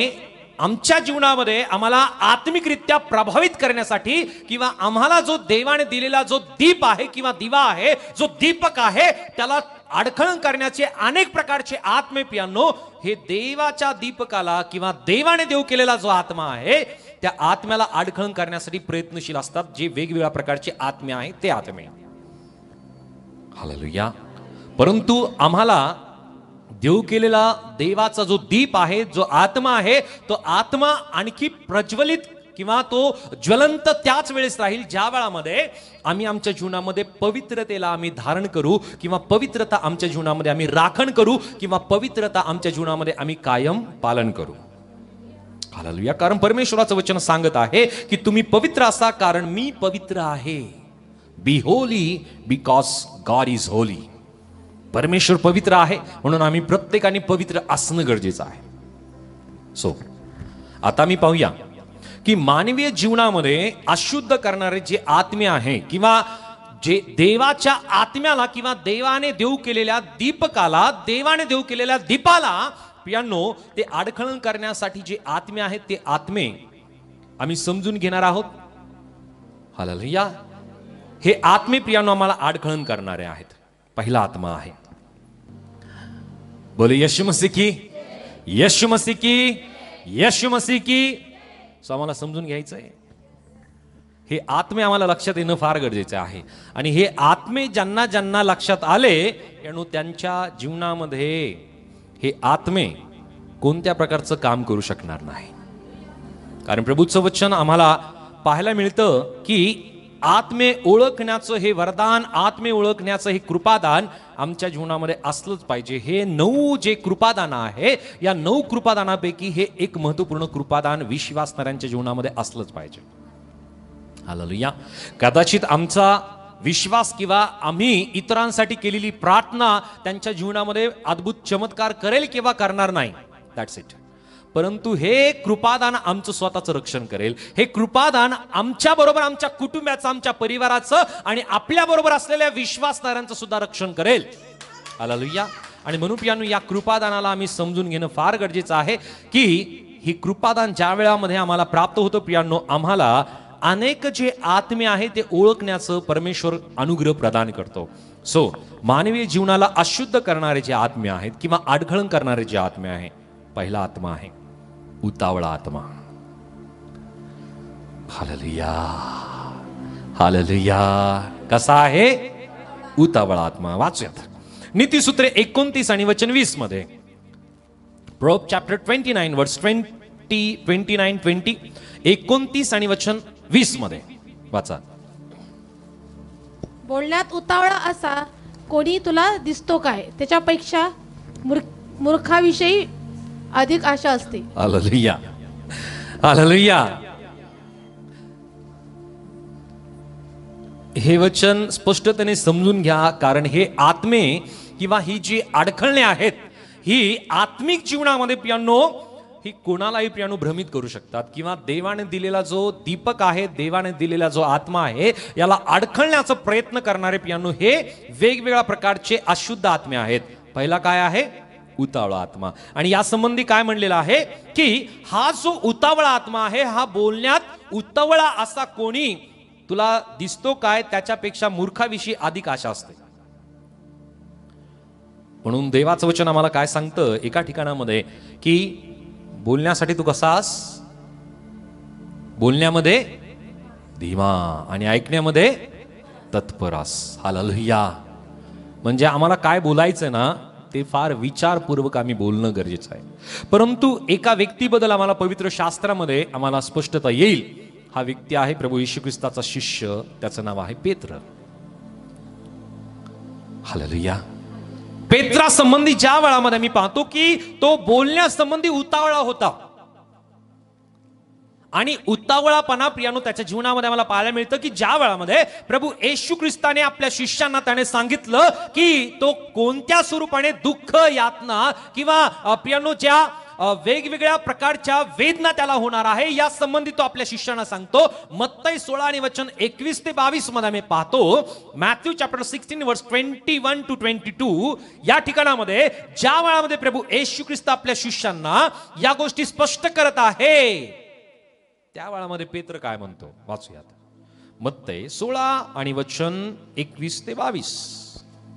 आमच्या जीवनामध्ये आम्हाला आत्मिकरित्या प्रभावित करण्यासाठी किंवा आम्हाला जो देवाने दिलेला जो दीप आहे किंवा दिवा आहे, जो दीपक आहे, त्याला अडखळण करण्याचे अनेक प्रकारचे आत्मे पियानो हे देवाच्या दीपकाला किंवा देवाने देव केलेला जो आत्मा आहे त्या आत्म्याला अडखळण करण्यासाठी प्रयत्नशील असतात. जे वेगवेगळ्या प्रकारचे आत्मे आहेत ते आत्मे. हालेलुया. परंतु आम्हाला देव केलेला देवाचा जो दीप आहे, जो आत्मा आहे, तो आत्मा आणखी प्रज्वलित किंवा तो ज्वलंत त्याच वेळेस राहील ज्या वेळामध्ये आम्ही आमच्या जीवनामध्ये पवित्रतेला आम्ही धारण करू किंवा पवित्रता आमच्या जीवनामध्ये आम्ही राखण करू किंवा पवित्रता आमच्या जीवनामध्ये आम्ही कायम पालन करू. हालेलुया. कारण परमेश्वराचं वचन सांगत आहे की तुम्ही पवित्र असा कारण मी पवित्र आहे. Be holy because God is holy. परमेश्वर पवित्र आहे म्हणून आम्ही प्रत्येकाने पवित्र असणं गरजेचं आहे. सो आता मी पाहूया की मानवीय जीवनामध्ये अशुद्ध करणारे जे आत्मे आहे किंवा जे देवाच्या आत्म्याला किंवा देवाने देव केलेल्या दीपकाला, देवाने देव केलेल्या दीपाला पियानो ते अडखळण करण्यासाठी जे आत्मे आहेत ते आत्मे आम्ही समजून घेणार आहोत. हालेलुया. हे आत्मे पियानो आम्हाला अडखळण करणारे आहेत. पहिला आत्मा आहे, बोले यीशु मसीह की, यीशु मसीह की, यीशु मसीह की. सो आम्हाला समजून घ्यायचं आहे. हे आत्मे आम्हाला लक्षात येणं फार गरजेचं आहे. आणि हे आत्मे ज्यांना ज्यांना लक्षात आले यानो त्यांच्या जीवनामध्ये हे आत्मे कोणत्या प्रकारचं काम करू शकणार नाही. कारण प्रभूचं वचन आम्हाला पाहायला मिळतं की आत्मे ओळखण्याचं हे वरदान, आत्मे ओळखण्याचं हे कृपादान आमच्या जीवनामध्ये असलंच पाहिजे. हे 9 जे कृपादान आहे या 9 कृपादानापैकी हे एक महत्वपूर्ण कृपादान विश्वासणाऱ्यांच्या जीवनामध्ये असलंच पाहिजे. हालेलुया. कदाचित आमचा विश्वास किंवा आम्ही इतरांसाठी केलेली प्रार्थना त्यांच्या जीवनामध्ये अद्भुत चमत्कार करेल किंवा करणार नाही, दॅट्स इट. परंतु हे कृपादान आमचं स्वतःचं रक्षण करेल. हे कृपादान आमच्या बरोबर आमच्या कुटुंबाचं, आमच्या परिवाराचं आणि आपल्या बरोबर असलेल्या विश्वासणाऱ्यांचं सुद्धा रक्षण करेल. हालेलुया. आणि म्हणून पियानो या कृपादानाला आम्ही समजून घेणं फार गरजेचं आहे की ही कृपादान ज्या वेळामध्ये आम्हाला प्राप्त होतं पियानो, आम्हाला अनेक जे आत्मे आहे ते ओळखण्याचं परमेश्वर अनुग्रह प्रदान करतो. सो मानवीय जीवनाला अशुद्ध करणारे जे आत्मे आहेत किंवा अडखळण करणारे जे आत्मे आहे, पहिला आत्मा आहे उतावळा आत्मा. Hallelujah, hallelujah. कसा आहे? उतावळा आत्मा. वाचूयात नीतिसूत्रे 29 आणि वचन 20 मध्ये. प्रोवर्ब्स चॅप्टर 29 वर्स 29-20. 29 आणि वचन 20 मध्ये वाचा. बोलण्यात उतावळा असा कोणी तुला दिसतो काय? त्याच्यापेक्षा मूर्खाविषयी अधिक आशा असते. Hallelujah, hallelujah. हे वचन स्पष्टतेने समजून घ्या. कारण हे आत्मे किंवा ही जी अडखळणे आहेत ही आत्मिक जीवनामध्ये पियानो ही कोणालाही पियानो भ्रमित करू शकतात किंवा देवाने दिलेला जो दीपक आहे, देवाने दिलेला जो आत्मा आहे याला अडखळण्याचा प्रयत्न करणारे पियानो हे वेगवेगळ्या प्रकारचे अशुद्ध आत्मे आहेत. पहिला काय आहे? उतावळा आत्मा. आणि या संबंधी काय म्हणलेलं आहे की हा जो उतावळा आत्मा आहे हा बोलण्यात उतावळा असा कोणी तुला दिसतो काय, त्याच्यापेक्षा मूर्खाविषयी अधिक आशा असते. म्हणून देवाचं वचन आम्हाला काय सांगतं एका ठिकाणामध्ये की बोलण्यासाठी तू कसास, बोलण्यामध्ये धीमा आणि ऐकण्यामध्ये तत्परास. हालेलुया. म्हणजे आम्हाला काय बोलायचं ना ते फार विचारपूर्वक आम्ही बोलणं गरजेचं आहे. परंतु एका व्यक्तीबद्दल आम्हाला पवित्र शास्त्रामध्ये आम्हाला स्पष्टता येईल. हा व्यक्ती आहे प्रभू येशू ख्रिस्ताचा शिष्य, त्याचं नाव आहे पेत्र. हालेलुया. पेत्रा संबंधी ज्या वेळामध्ये मी पाहतो की तो बोलण्यासंबंधी उतावळा होता. आणि उतावळापणा प्रियानो त्याच्या जीवनामध्ये आम्हाला पाहायला मिळतं की ज्या वेळामध्ये प्रभू येशू ख्रिस्ताने आपल्या शिष्यांना त्याने सांगितलं की तो कोणत्या स्वरूपाने दुःख, यातना किंवा प्रियानो ज्या वेगवेगळ्या प्रकारच्या वेदना त्याला होणार आहे या संबंधी तो आपल्या शिष्यांना सांगतो. मत्तई 16 आणि वचन 21 ते 22 मध्ये आम्ही पाहतो. मॅथ्यू चॅप्टर 16 वर्स 21 to 22 या ठिकाणामध्ये ज्या वेळामध्ये प्रभू येशू ख्रिस्त आपल्या शिष्यांना या गोष्टी स्पष्ट करत आहे त्या वेळामध्ये पेत्र काय म्हणतो वाचूयात. मत्तई 16 आणि वचन 21 ते 22.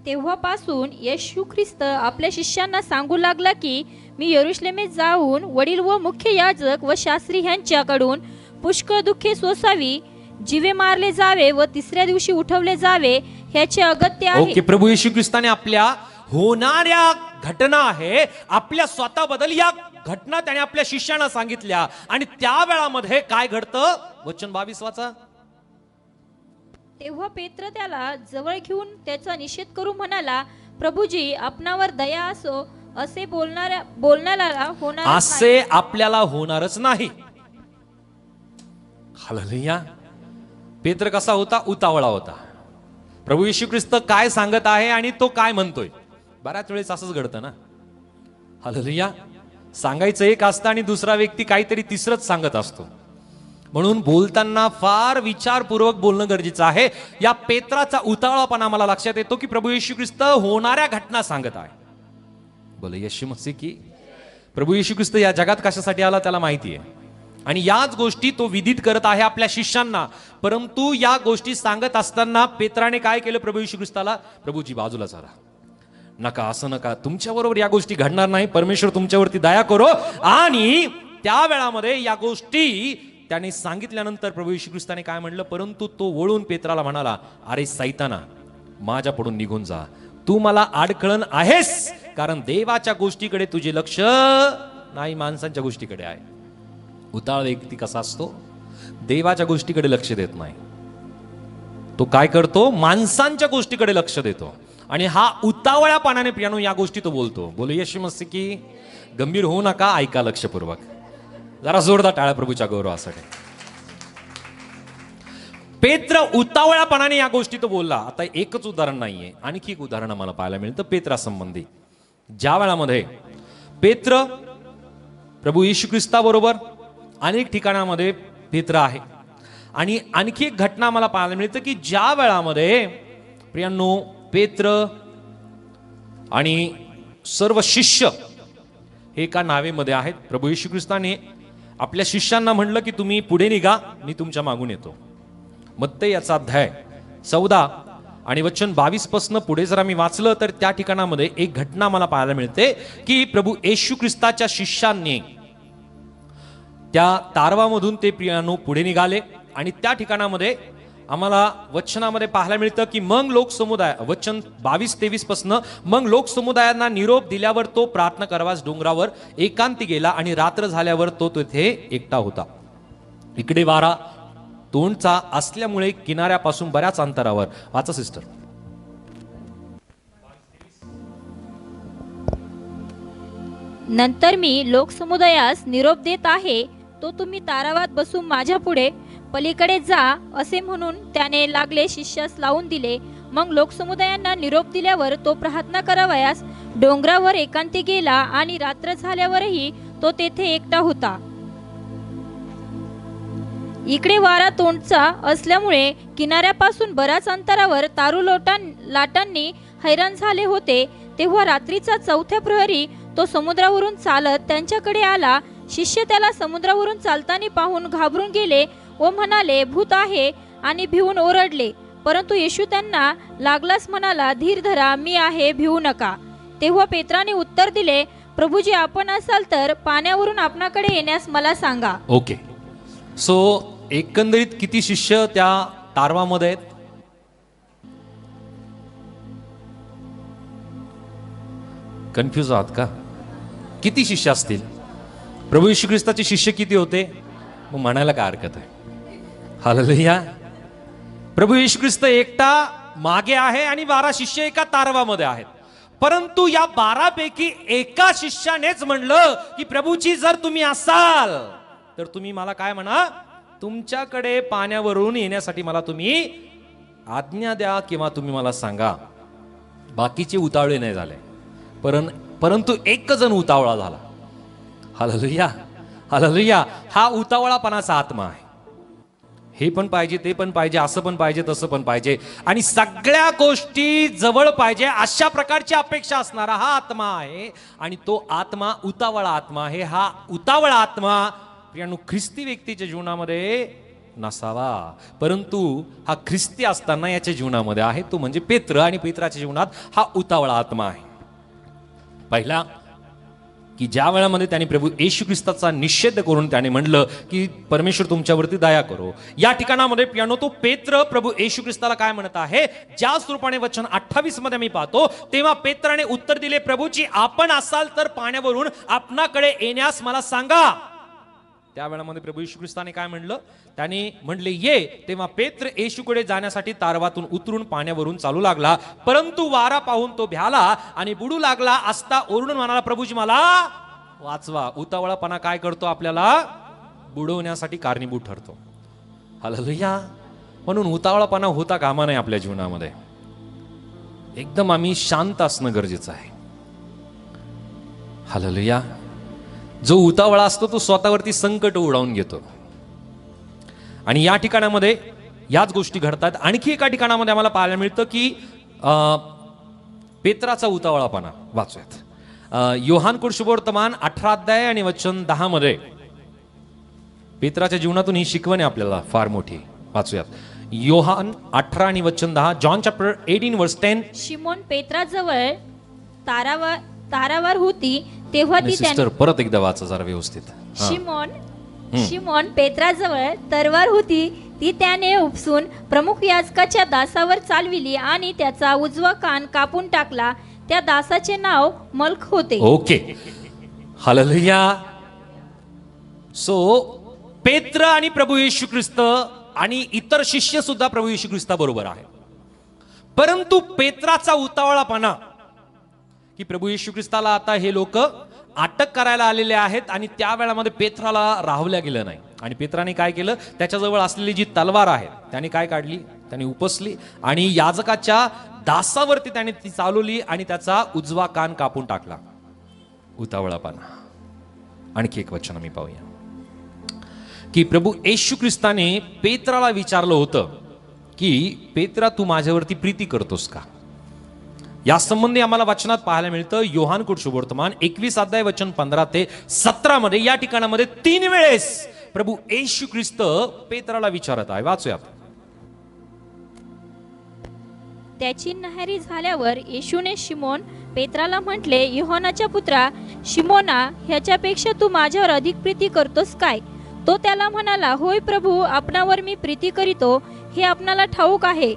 तेव्हापासून येशू ख्रिस्त आपल्या शिष्यांना सांगू लागला की मी यरूशलेमेत जाऊन वडील व मुख्य याजक व शास्त्री यांच्याकडून पुष्कळ दुःखे सोसावी, जीवे मारले जावे व तिसऱ्या दिवशी उठवले जावे ह्याचे अगत्य आहे. ओके. प्रभू येशू ख्रिस्ताने आपल्या होणाऱ्या घटना आहे, आपल्या स्वतःबद्दल या घटना त्याने आपल्या शिष्यांना सांगितल्या. आणि त्या वेळामध्ये काय घडतं वचन 22 वाचा. तेव्हा पेत्र त्याला जवळ घेऊन त्याचा निषेध करू म्हणाला, प्रभूजी आपणावर दया असो, असे बोलणाऱ्याला होणार असे आपल्याला होणारच नाही. हालेलुया. पेत्र कसा होता? उतावळा होता. प्रभू येशू ख्रिस्त काय सांगत आहे आणि तो काय म्हणतोय. बऱ्याच वेळेस असंच घडतं ना. हालेलुया. सांगायचं एक असतं आणि दुसरा व्यक्ती काहीतरी तिसरंच सांगत असतो. म्हणून बोलताना फार विचारपूर्वक बोलणं गरजेचं आहे. या पेत्राचा उतावळापणा मला लक्षात येतो की प्रभू येशू ख्रिस्त होणाऱ्या घटना सांगत आहे. बोले येशू मसीह की. प्रभू येशू ख्रिस्त या जगात कशासाठी आला त्याला माहिती आहे आणि याच गोष्टी तो विदित करत आहे आपल्या शिष्यांना. परंतु या गोष्टी सांगत असताना पेत्राने काय केलं प्रभू येशू ख्रिस्ताला, प्रभूजी बाजूला चला, नका, असं नका, तुमच्याबरोबर या गोष्टी घडणार नाही, परमेश्वर तुमच्यावरती दया करो. आणि त्या वेळामध्ये या गोष्टी त्याने सांगितल्यानंतर प्रभू येशू ख्रिस्ताने काय म्हणलं, परंतु तो वळून पेत्राला म्हणाला, अरे सैताना माझ्या पडून निघून जा, तू मला आडखळण आहेस, कारण देवाच्या गोष्टीकडे तुझे लक्ष नाही, माणसांच्या गोष्टीकडे आहे. उतावळा व्यक्ती कसा असतो? देवाच्या गोष्टीकडे लक्ष देत नाही. तो काय करतो? माणसांच्या गोष्टीकडे लक्ष देतो. आणि हा उतावळ्यापणाने प्रियानो या गोष्टी तो बोलतो. बोलो येशू मसीह की. गंभीर होऊ नका, ऐका लक्षपूर्वक. जरा जोरदार टाळ्या प्रभूच्या गौरवासाठी. पेत्र उतावळ्यापणाने या गोष्टी तो बोलला. आता एकच उदाहरण नाहीये, आणखी एक उदाहरण आम्हाला पाहायला मिळतं पेत्रा संबंधी. ज्या वेळामध्ये पेत्र प्रभू येशू ख्रिस्ताबरोबर अनेक ठिकाणामध्ये पेत्र आहे. आणि आणखी एक घटना आम्हाला पाहायला मिळतं की ज्या वेळामध्ये प्रियांनो पेत्र आणि सर्व शिष्य हे एका नावेमध्ये आहेत. प्रभू येशू ख्रिस्ताने आपल्या शिष्यांना म्हणलं की तुम्ही पुढे निघा, मी तुमच्या मागून येतो. मत्तई याचा अध्याय 14 आणि वचन 22 पासून पुढे जर आम्ही वाचलं तर त्या ठिकाणामध्ये एक घटना मला पाहायला मिळते की प्रभू येशू ख्रिस्ताच्या शिष्यांनी त्या तारवामधून ते प्रियानो पुढे निघाले. आणि त्या ठिकाणामध्ये आम्हाला वचनामध्ये पाहायला मिळतं की मग लोकसमुदाय, वचन 22-23 पासून, मग लोकसमुदायांना निरोप दिल्यावर तो प्रार्थना करवास डोंगरावर एकांती गेला आणि रात्र झाल्यावर तो तेथे एकटा होता. इकडे वारा तोंडचा असल्यामुळे किनाऱ्यापासून बऱ्याच अंतरावर. वाचा सिस्टर. नंतर मी लोकसमुदायास निरोप देत आहे, तो तुम्ही तारावात बसून माझ्या पुढे पलीकडे जा असे म्हणून त्याने लागले शिष्यास लावून दिले. मग लोकसमुदायांना निरोप दिल्यावर तो प्रार्थना करावयास डोंगरावर एकांती गेला आणि रात्र झाल्यावरही तो तेथे एकटा होता. इकडे वारा तोंडचा असल्यामुळे किनाऱ्यापासून बऱ्याच अंतरावर तारू लाटांनी हैराण झाले होते. तेव्हा रात्रीचा 4थ्या प्रहरी तो समुद्रावरून चालत त्यांच्याकडे आला. शिष्य त्याला समुद्रावरून चालताना पाहून घाबरून गेले व म्हणाले, भूत आहे, आणि भिवून ओरडले. परंतु येशू त्यांना लागलाच म्हणाला, धीर धरा, मी आहे, भिवू नका. तेव्हा पेत्राने उत्तर दिले, प्रभूजी आपण असाल तर पाण्यावरून आपणाकडे येण्यास मला सांगा. ओके, सो एकंदरीत किती शिष्य त्या तारवामध्ये आहेत? कन्फ्यूज आहात का? किती शिष्य असतील? प्रभू येशू ख्रिस्ताचे शिष्य किती होते? मग म्हणायला काय हरकत आहे? हालेलुया. प्रभू येशू ख्रिस्त एकटा मागे आहे आणि 12 शिष्य एका तारवामध्ये आहेत. परंतु या 12 पैकी एका शिष्यानेच म्हणलं की प्रभूची जर तुम्ही असाल तर तुम्ही मला काय म्हणा, तुमच्याकडे पाण्यावरून येण्यासाठी मला तुम्ही आज्ञा द्या किंवा तुम्ही मला सांगा. बाकीचे उतावळे नाही झाले, परंतु एक जण उतावळा झाला. Hallelujah, hallelujah. हा उतावळापणाचा आत्मा आहे. हे पण पाहिजे, ते पण पाहिजे, असं पण पाहिजे, तसं पण पाहिजे, आणि सगळ्या गोष्टी जवळ पाहिजे अशा प्रकारची अपेक्षा असणारा हा आत्मा आहे. आणि तो आत्मा उतावळा आत्मा आहे. हा उतावळा आत्मा प्रियानो ख्रिस्ती व्यक्तीच्या जीवनामध्ये नसावा, परंतु हा ख्रिस्ती असताना याच्या जीवनामध्ये आहे. तो म्हणजे पेत्र, आणि पेत्राच्या जीवनात हा उतावळा आत्मा आहे. पहिला की ज्या वेळामध्ये त्याने प्रभू येशू ख्रिस्ताचा निषेध करून त्याने म्हणलं की परमेश्वर तुमच्यावरती दया करो, या ठिकाणामध्ये प्रियानो तो पेत्र प्रभू येशू ख्रिस्ताला काय म्हणत आहे? ज्या स्वरूपाने वचन 28 मध्ये मी पाहतो, तेव्हा पेत्राने उत्तर दिले, प्रभूजी आपण असाल तर पाण्यावरून आपणाकडे येण्यास मला सांगा. त्या वेळामध्ये प्रभू येशू ख्रिस्ताने काय म्हणलं? त्याने म्हणले ये. तेव्हा पेत्र येशूकडे जाण्यासाठी तारवातून उतरून पाण्यावरून चालू लागला, परंतु वारा पाहून तो भ्याला आणि बुडू लागला असता ओरडून म्हणाला, प्रभूजी मला वाचवा. उतावळापणा काय करतो? आपल्याला बुडवण्यासाठी कारणीभूत ठरतो. हालेलुया. म्हणून उतावळापणा होता कामा नाही आपल्या जीवनामध्ये. एकदम आम्ही शांत असणं गरजेचं आहे. हालेलुया. जो उतावळा असतो तो स्वतःवरती संकट उडवून घेतो, आणि या ठिकाणामध्ये याच गोष्टी घडतात. आणखी एका ठिकाणामध्ये आम्हाला पाहायला मिळतं की पेत्राचा उतावळापणा. वाचूयात योहान शुभवर्तमान 18 अध्याय आणि वचन 10 मध्ये पेत्राच्या जीवनातून ही शिकवण आहे आपल्याला फार मोठी. वाचूयात योहान 18 आणि वचन 10. जॉन चॅप्टर 18 वर्स 10. शिमोन पेत्राजवळ तारावर होती तेव्हा ती सिस्टर परत एकदा वाचा जरा व्यवस्थित. शिमोन पेत्राजवळ तरवार होती, ती त्याने उपसून प्रमुख याजकाच्या दासावर चालविली आणि त्याचा उजवा कान कापून टाकला. त्या दासाचे नाव मल्क होते. Okay, hallelujah. सो पेत्र आणि प्रभू येशू ख्रिस्त आणि इतर शिष्य सुद्धा प्रभू येशू ख्रिस्ता बरोबर आहे, परंतु पेत्राचा उतावळापणा की प्रभू येशू ख्रिस्ताला आता हे लोक अटक करायला आलेले आहेत, आणि त्या वेळामध्ये पेत्राला राहवल्या गेलं नाही. आणि पेत्राने काय केलं? त्याच्याजवळ असलेली जी तलवार आहे त्याने काय काढली? त्याने उपसली आणि याजकाच्या दासावरती त्याने ती चालवली आणि त्याचा उजवा कान कापून टाकला. उतावळापणा. आणखी एक वचन आम्ही पाहूया की प्रभू येशू ख्रिस्ताने पेत्राला विचारलं होतं की पेत्रा तू माझ्यावरती प्रीती करतोस का? या संबंधी आम्हाला वचनात पाहायला मिळतं योहान शुभवर्तमान 21 अध्याय वचन 15 ते 17 मध्ये. या ठिकाणामध्ये 3 वेळेस प्रभू येशू ख्रिस्त पेत्राला विचारत आहे. वाचूयात. त्याची न्याहारी झाल्यावर येशूने शिमोन पेत्राला म्हटले, योहानाच्या पुत्रा शिमोना, ह्याच्यापेक्षा तू माझ्यावर अधिक प्रीती करतोस काय? तो त्याला म्हणाला, होय प्रभू, आपणावर मी प्रीती करीतो हे आपणाला ठाऊक आहे.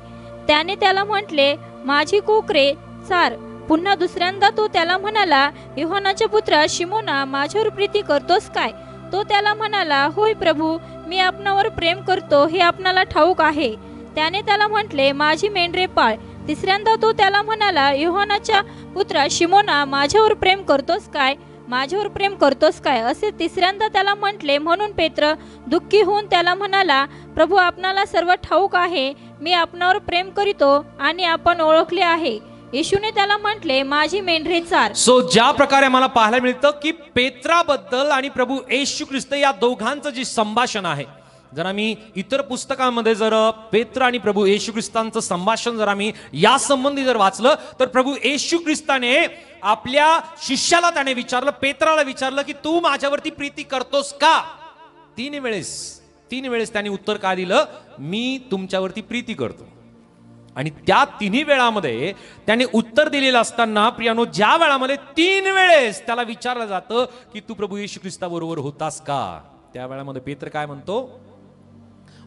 त्याने त्याला म्हटले, माझी कोकरे चार. पुन्हा दुसऱ्यांदा तो त्याला म्हणाला, योहानाच्या पुत्रा शिमोना, माझ्यावर प्रीती करतोस काय? तो त्याला म्हणाला, होय प्रभू, मी आपणावर प्रेम करतो हे आपणाला ठाऊक आहे. त्याने त्याला म्हटले, माझी मेंढरे पाळ. तिसऱ्यांदा तो त्याला म्हणाला, योहानाच्या पुत्रा शिमोना, माझ्यावर प्रेम करतोस काय? माझ्यावर प्रेम करतोस काय? असे तिसऱ्यांदा त्याला म्हटले. म्हणून पेत्र दुःखी होऊन त्याला म्हणाला, प्रभू, आपणाला सर्व ठाऊक आहे, मी आपणावर प्रेम करीतो आणि आपण ओळखले आहे. येशूने त्याला म्हटले, माझी मेंढरे चार. सो ज्या प्रकारे मला पाहायला मिळतं की पेत्राबद्दल आणि प्रभू येशू ख्रिस्त या दोघांचं जे संभाषण आहे जर आम्ही इतर पुस्तकांमध्ये जर पेत्र आणि प्रभू येशू ख्रिस्तांचं संभाषण जर आम्ही या संबंधी जर वाचलं तर प्रभू येशू ख्रिस्ताने आपल्या शिष्याला त्याने विचारलं, पेत्राला विचारलं की तू माझ्यावरती प्रीती करतोस का? 3 वेळेस त्याने उत्तर काय दिलं? मी तुमच्यावरती प्रीती करतो. आणि त्या 3 वेळामध्ये त्याने उत्तर दिलेलं असताना प्रियानो, ज्या वेळामध्ये 3 वेळेस त्याला विचारलं जातं की तू प्रभू येशू ख्रिस्ताबरोबर होतास का, त्या वेळामध्ये पेत्र काय म्हणतो?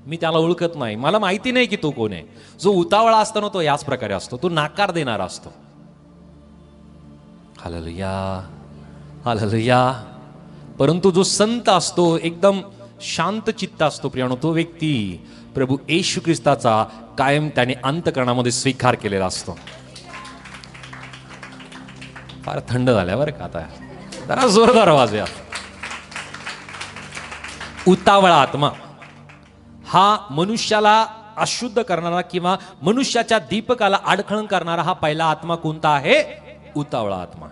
मी त्याला ओळखत नाही, मला माहिती नाही की तो कोण आहे. जो उतावळा असतो ना तो याच प्रकारे असतो, तो नाकार देणारा असतो. Hallelujah, hallelujah. परंतु जो संत असतो, एकदम शांत चित्त असतो प्रियानो, तो व्यक्ती प्रभू येशू ख्रिस्ताचा कायम त्याने अंतःकरणामध्ये स्वीकार केलेला असतो. फार थंड झाल्या बरं का, आता जरा जोरदार वाजूया. उतावळा आत्मा हा मनुष्याला अशुद्ध करणारा किंवा मनुष्याच्या दीपकाला अडखळण करणारा हा पहिला आत्मा कोणता आहे? उतावळा आत्मा.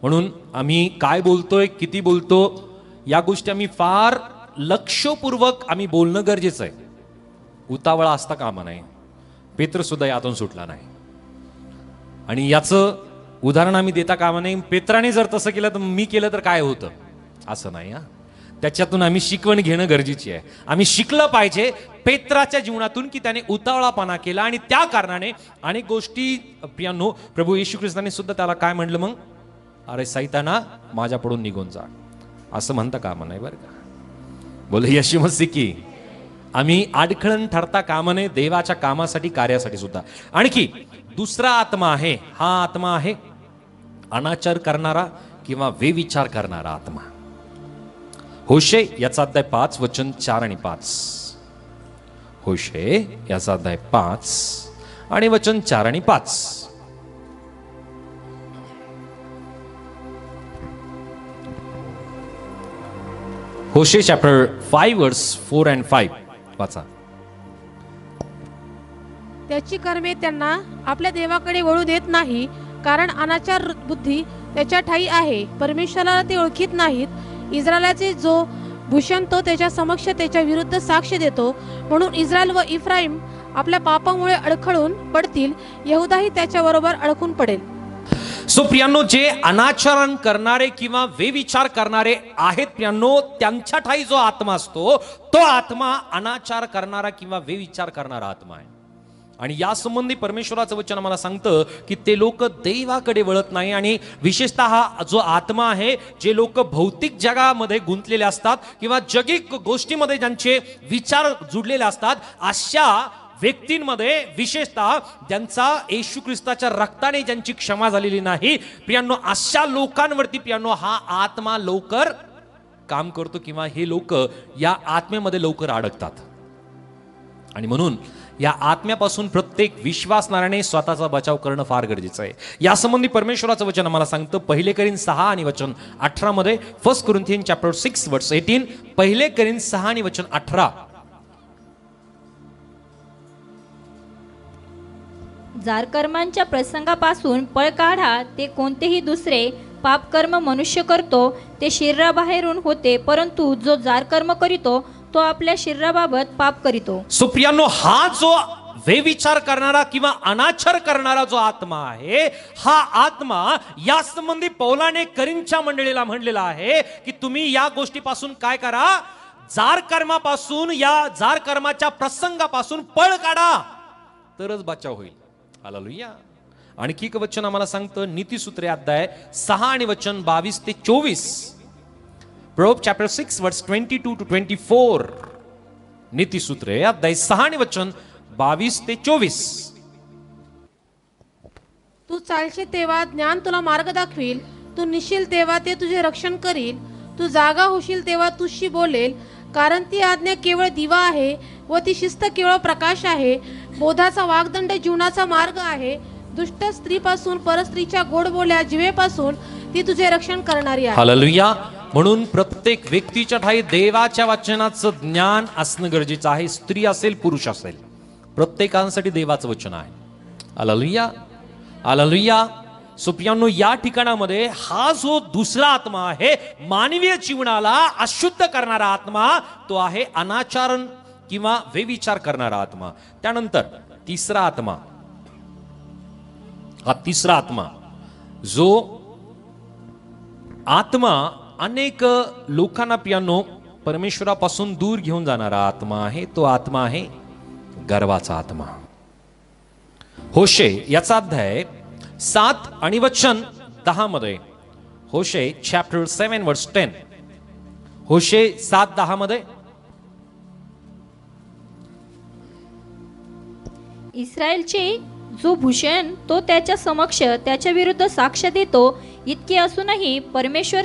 म्हणून आम्ही काय बोलतोय, किती बोलतो, या गोष्टी आम्ही फार लक्षपूर्वक आम्ही बोलणं गरजेचं आहे. उतावळा असता कामा नाही. पेत्र सुद्धा यातून सुटला नाही. आणि याचं उदाहरण आम्ही देता कामा नाही. पेत्राने जर तसं केलं तर मी केलं तर काय होतं, असं नाही. त्याच्यातून आम्ही शिकवण घेणं गरजेची आहे. आम्ही शिकलं पाहिजे पेत्राच्या जीवनातून की त्याने उतावळापणा केला आणि त्या कारणाने अनेक गोष्टी प्रियांनो, प्रभू येशू ख्रिस्ताने सुद्धा त्याला काय म्हणलं मग? अरे सैताना माझ्याकडून निघून जा, असं म्हणता कामा नाही बरं का. बोले येशू मसीह की. आम्ही अडखळण ठरता कामा नये देवाच्या कामासाठी, कार्यासाठी सुद्धा. आणखी दुसरा आत्मा आहे, हा आत्मा आहे अनाचार करणारा किंवा वेविचार करणारा आत्मा. होशे याचा अध्याय 5 वचन 4 आणि 5. होशे याचा अध्याय 5 आणि वचन 4 आणि 5. होशे चॅप्टर 5 वर्स 4 and 5 वाचा. त्याची कर्मे त्यांना आपल्या देवाकडे वळू देत नाही, कारण अनाचार बुद्धी त्याच्या ठायी आहे. परमेश्वराला ते ओळखीत नाहीत. इस्रायलाचे जो भूषण तो त्याच्या समक्ष त्याच्या विरुद्ध साक्ष देतो. म्हणून इस्रायल व इफ्राईम आपल्या पापामुळे अडखळून पडतील, यहुदाही त्याच्याबरोबर अडकून पडेल. सो प्रियांनो, जे अनाचरण करणारे किंवा वेविचार करणारे आहेत प्रियांनो, त्यांच्या ठाई जो आत्मा असतो तो आत्मा अनाचार करणारा किंवा वेविचार करणारा आत्मा आहे. आणि या संबंधी परमेश्वराचं वचन आम्हाला सांगतं की ते लोक देवाकडे वळत नाही. आणि विशेषतः हा जो आत्मा आहे, जे लोक भौतिक जगामध्ये गुंतलेले असतात किंवा जगिक गोष्टीमध्ये ज्यांचे विचार जुडलेले असतात, अशा व्यक्तींमध्ये विशेषतः ज्यांचा येशू ख्रिस्ताच्या रक्ताने ज्यांची क्षमा झालेली नाही प्रियांनो, अशा लोकांवरती प्रियांनो हा आत्मा लवकर काम करतो किंवा हे लोक या आत्म्यामध्ये लवकर अडकतात. आणि म्हणून या आत्म्यापासून प्रत्येक विश्वासणाऱ्याने स्वतःचा बचाव करणं फार गरजेचं आहे. या संबंधी परमेश्वराचं वचन आम्हाला सांगतं 1 कोरिंथ 6 आणि वचन 18 मध्ये. 1 कोरिंथियन चॅप्टर 6 वर्स 18. 1 कोरिंथ 6 आणि वचन 18. जार कर्मांच्या प्रसंगापासून पळ काढा. ते कोणतेही दुसरे पापकर्म मनुष्य करतो ते शरीराबाहेरून होते, परंतु जो जार कर्म करीतो तो आपल्या शरीराबाबत पाप करीतो. सो प्रियांनो, हा जो वेविचार करणारा किंवा अनाचार करणारा जो आत्मा आहे, हा आत्मा या संबंधी पौलाने करिंथच्या मंडळीला म्हणलेला आहे की तुम्ही या गोष्टीपासून काय करा, जार कर्मापासून, या जार कर्माच्या प्रसंगापासून पळ काढा, तरच बचाव होईल. हालेलुया. आणखी एक वचन आम्हाला सांगतं नीतिसूत्रे अध्याय 6 आणि वचन 22 ते 24. Proverbs chapter 6 verse 22 to 24. नीतिसूत्रे अध्याय 6 आणि वचन 22 ते 24. तू चालशील तेव्हा ज्ञान तुला मार्ग दाखवील. तू निशील तेव्हा ते तुझे रक्षण करील. तू जागा होशील तेव्हा तुझशी बोलेल. कारण ती आज्ञा केवळ दिवा आहे व ती शिस्त केवळ प्रकाश आहे. बोधाचा वाग्दंड जीवनाचा मार्ग आहे. दुष्ट स्त्रीपासून परस्त्रीच्या गोड बोल्या जिवेपासून ती तुझे रक्षण करणारी आहे. हालेलुया. म्हणून प्रत्येक व्यक्तीच्या ठाई देवाच्या वचनाचं ज्ञान असणं गरजेचं आहे. स्त्री असेल पुरुष असेल, प्रत्येकांसाठी देवाचं वचन आहे. Hallelujah, hallelujah. सो प्रियांनो, या ठिकाणामध्ये हा जो दुसरा आत्मा आहे, मानवीय जीवनाला अशुद्ध करणारा आत्मा, तो आहे अनाचारण किंवा व्यभिचार करणारा आत्मा. त्यानंतर तिसरा आत्मा, हा तिसरा आत्मा जो आत्मा अनेक लोकांना प्रियांनो परमेश्वरापासून दूर घेऊन जाणारा आत्मा आहे, तो आत्मा आहे गर्वाचा आत्मा. होशे याचा अध्याय 7 आणि वचन 10 मध्ये, होशे चॅप्टर 7 वर्स 10, होशे 7:10 मध्ये, इस्रायलचे जो भूषण तो त्याच्या समक्ष त्याच्या विरुद्ध साक्ष देतो, इतके असूनही परमेश्वर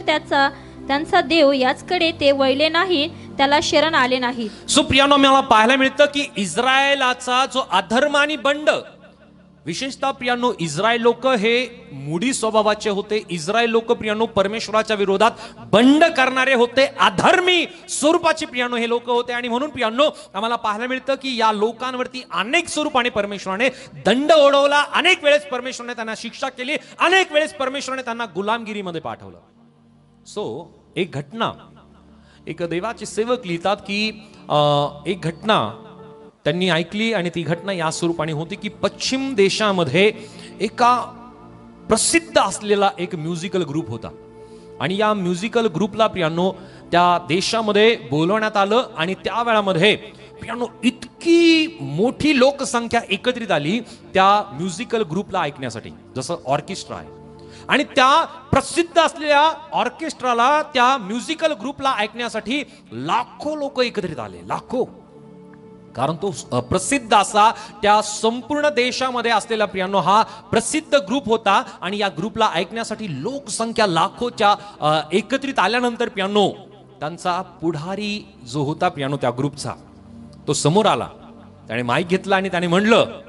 त्यांचा देव याचकडे ते वळले नाही, त्याला शरण आले नाहीत. सो प्रियानो, मला पाहायला मिळतं की इस्रायलाचा जो अधर्म आणि बंड, विशेषतः प्रियानो इस्रायल लोक हे मूढी स्वभावाचे होते. इस्रायल लोक प्रियानो परमेश्वराच्या विरोधात बंड करणारे होते, अधर्मी स्वरूपाचे प्रियानो हे लोक होते. आणि म्हणून प्रियानो आम्हाला पाहायला मिळतं की या लोकांवरती अनेक स्वरूपाने परमेश्वराने दंड ओढवला, अनेक वेळेस परमेश्वराने त्यांना शिक्षा केली, अनेक वेळेस परमेश्वराने त्यांना गुलामगिरीमध्ये पाठवलं. सो एक घटना, एक देवाचे सेवक लिहितात की एक घटना त्यांनी ऐकली आणि ती घटना या स्वरूपाने होती की पश्चिम देशामध्ये एका प्रसिद्ध असलेला एक म्युझिकल ग्रुप होता आणि या म्युझिकल ग्रुपला प्रियानो त्या देशामध्ये बोलवण्यात आलं आणि त्या वेळामध्ये प्रियानो इतकी मोठी लोकसंख्या एकत्रित आली त्या म्युझिकल ग्रुपला ऐकण्यासाठी, जसं ऑर्केस्ट्रा आहे. आणि त्या प्रसिद्ध असलेल्या ऑर्केस्ट्राला, त्या म्युझिकल ग्रुपला ऐकण्यासाठी लाखो लोक एकत्रित आले, लाखो. कारण तो प्रसिद्ध असा त्या संपूर्ण देशामध्ये असलेला प्रियानो हा प्रसिद्ध ग्रुप होता आणि या ग्रुपला ऐकण्यासाठी लोकसंख्या लाखोच्या एकत्रित आल्यानंतर प्रियानो त्यांचा पुढारी जो होता प्रियानो त्या ग्रुपचा, तो समोर आला. त्याने माईक घेतला आणि त्याने म्हणलं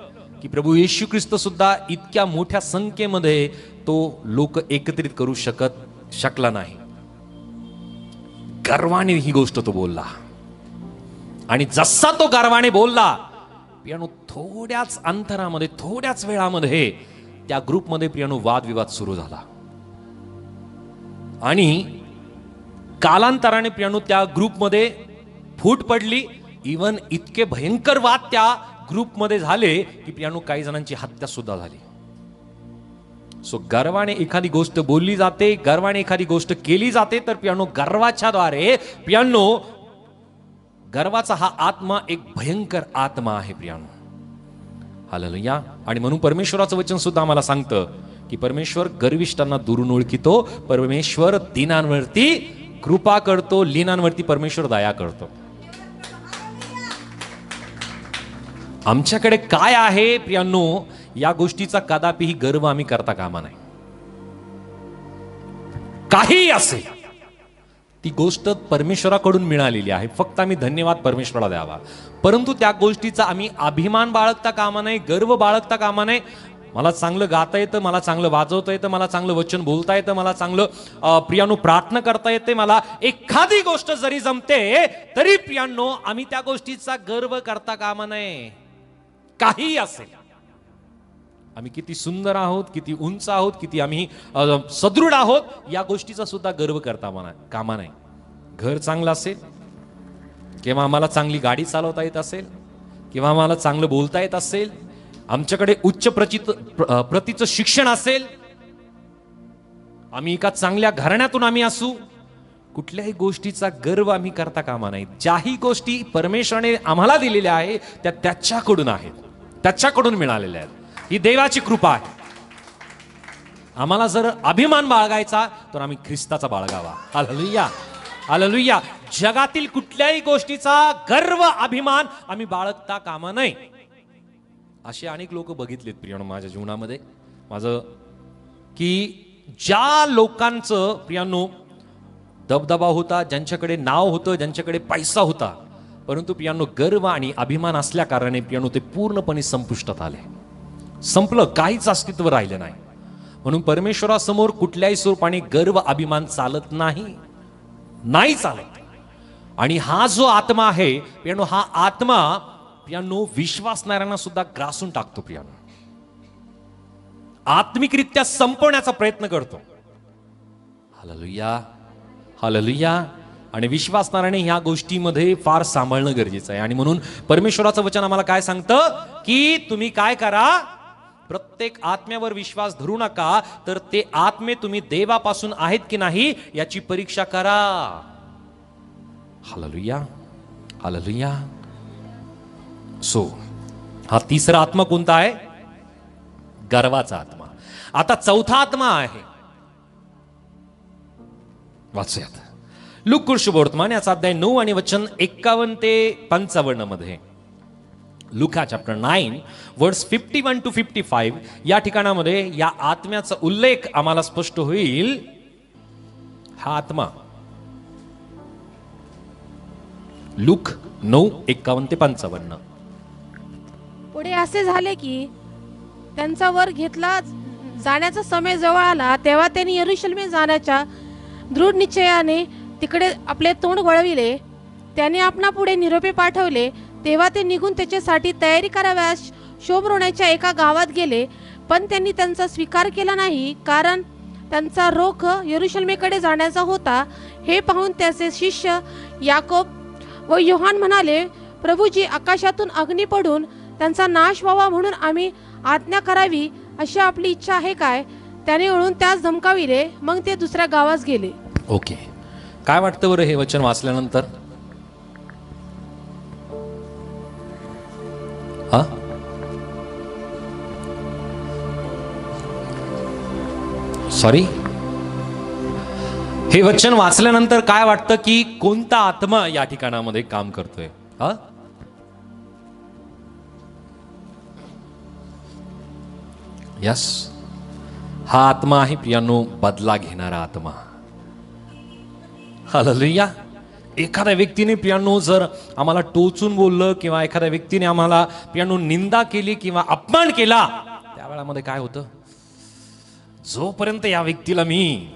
की प्रभू येशू ख्रिस्त सुद्धा इतक्या मोठ्या संख्येमध्ये तो लोक एकत्रित करू शकला नाही. गर्वाने ही गोष्ट तो बोलला आणि जसा तो गर्वाने बोलला प्रियानो थोड्याच अंतरामध्ये, थोड्याच वेळामध्ये त्या ग्रुपमध्ये प्रियानो वादविवाद सुरू झाला आणि कालांतराने प्रियानो त्या ग्रुपमध्ये फूट पडली. इवन इतके भयंकर वाद त्या ग्रुपमध्ये झाले की प्रियानो काही जणांची हत्या सुद्धा झाली. सो गर्वाने एखादी गोष्ट बोलली जाते, गर्वाने एखादी गोष्ट केली जाते, तर प्रियानो गर्वाच्या द्वारे प्रियानो गर्वाचा हा आत्मा एक भयंकर आत्मा आहे प्रियानो. हालेलुया. आणि म्हणून परमेश्वराचं वचन सुद्धा आम्हाला सांगतं की परमेश्वर गर्विष्ठांना दुरून ओळखितो, परमेश्वर दीनांवरती कृपा करतो, लीनांवरती परमेश्वर दया करतो. आमच्याकडे काय आहे प्रियानो, या गोष्टीचा कदापिही गर्व आम्ही करता कामा नाही. काही असेल ती गोष्ट परमेश्वराकडून मिळालेली आहे, फक्त आम्ही धन्यवाद परमेश्वराला द्यावा. परंतु त्या गोष्टीचा आम्ही अभिमान बाळगता कामा नाही, गर्व बाळगता कामा नाही. मला चांगलं गाता येतं, मला चांगलं वाजवता येतं, मला चांगलं वचन बोलता येतं, मला चांगलं प्रियानो प्रार्थना करता येते, मला एखादी गोष्ट जरी जमते तरी प्रियानो आम्ही त्या गोष्टीचा गर्व करता कामा नये. काही असेल, आम्ही किती सुंदर आहोत, किती उंच आहोत, किती आम्ही सदृढ आहोत, या गोष्टीचा सुद्धा गर्व करता कामा नाही. घर चांगलं असेल किंवा आम्हाला चांगली गाडी चालवता येत असेल किंवा आम्हाला चांगलं बोलता येत असेल, आमच्याकडे उच्च प्रतीचं शिक्षण असेल, आम्ही एका चांगल्या घराण्यातून आम्ही असू, कुठल्याही गोष्टीचा गर्व आम्ही करता कामा नाही. ज्याही गोष्टी परमेश्वराने आम्हाला दिलेल्या आहे त्या त्याच्याकडून आहेत, त्याच्याकडून मिळालेल्या आहेत. ही देवाची कृपा आहे. आम्हाला जर अभिमान बाळगायचा तर आम्ही ख्रिस्ताचा बाळगावा. Hallelujah, hallelujah. जगातील कुठल्याही गोष्टीचा गर्व, अभिमान आम्ही बाळगता कामा नये. असे अनेक लोक बघितलेत प्रियानो माझ्या जीवनामध्ये, माझं की ज्या लोकांचं प्रियानो दबदबा होता, ज्यांच्याकडे नाव होतं, ज्यांच्याकडे पैसा होता, परंतु प्रियानो गर्व आणि अभिमान असल्या कारणाने प्रियानो ते पूर्णपणे संपुष्टात आले, संपलं, काहीच अस्तित्व राहिलं नाही. म्हणून परमेश्वरासमोर कुठल्याही स्वरूपाने गर्व अभिमान चालत नाही, नाही चालत. आणि हा जो आत्मा आहे प्रियानो, हा आत्मा प्रियानो विश्वासणाऱ्यांना सुद्धा ग्रासून टाकतो, प्रियानो आत्मिकरित्या संपवण्याचा प्रयत्न करतो. Hallelujah, hallelujah. आणि विश्वासणाऱ्याने ह्या गोष्टीमध्ये फार सांभाळणं गरजेचं आहे. आणि म्हणून परमेश्वराचं वचन आम्हाला काय सांगतं की तुम्ही काय करा, प्रत्येक आत्म्यावर विश्वास धरू नका, तर ते आत्मे तुम्ही देवापासून आहेत की नाही याची परीक्षा करा. Hallelujah, hallelujah. सो हा तिसरा आत्मा कोणता आहे? गर्वाचा आत्मा. आता चौथा आत्मा आहे, वाचूयात लूका शुभवर्तमान याचा अध्याय 9 आणि वचन 51 ते 55 मध्ये. लुका चॅप्टर 9 वर्स 51 to 55 या ठिकाणामध्ये या आत्म्याचा उल्लेख आम्हाला स्पष्ट होईल. हा आत्मा लूक 9 51 ते 55. पुढे असे झाले की त्यांचा वर घेतला जाण्याचा समय जवळ आला, तेव्हा त्यांनी यरूशलेम जाण्याच्या दृढ निश्चयाने तिकडे आपले तोंड वळविले. त्याने आपणा पुढे निरोपे पाठवले. तेव्हा ते निघून त्याच्यासाठी तयारी कराव्यास शोभरोण्याच्या एका गावात गेले. पण त्यांनी त्यांचा स्वीकार केला नाही, कारण त्यांचा रोख यरूशलेमेकडे जाण्याचा होता. हे पाहून त्याचे शिष्य याकोब व योहान म्हणाले, प्रभूजी, आकाशातून अग्नी पडून त्यांचा नाश व्हावा म्हणून आम्ही आज्ञा करावी अशी आपली इच्छा आहे काय? त्याने वळून त्यास धमकाविले. मग ते दुसऱ्या गावास गेले. ओके, काय वाटतं बरं हे वचन वाचल्यानंतर? हा, सॉरी, हे वचन वाचल्यानंतर काय वाटतं की कोणता आत्मा या ठिकाणामध्ये काम करतोय? हा, यस, हा आत्मा आहे प्रियानो, बदला घेणारा आत्मा. हालेलुया. एखाद्या व्यक्तीने प्रियानो जर आम्हाला टोचून बोललं किंवा एखाद्या व्यक्तीने आम्हाला प्रियानो निंदा केली किंवा अपमान केला, त्यावेळामध्ये काय होतं, जोपर्यंत या व्यक्तीला मी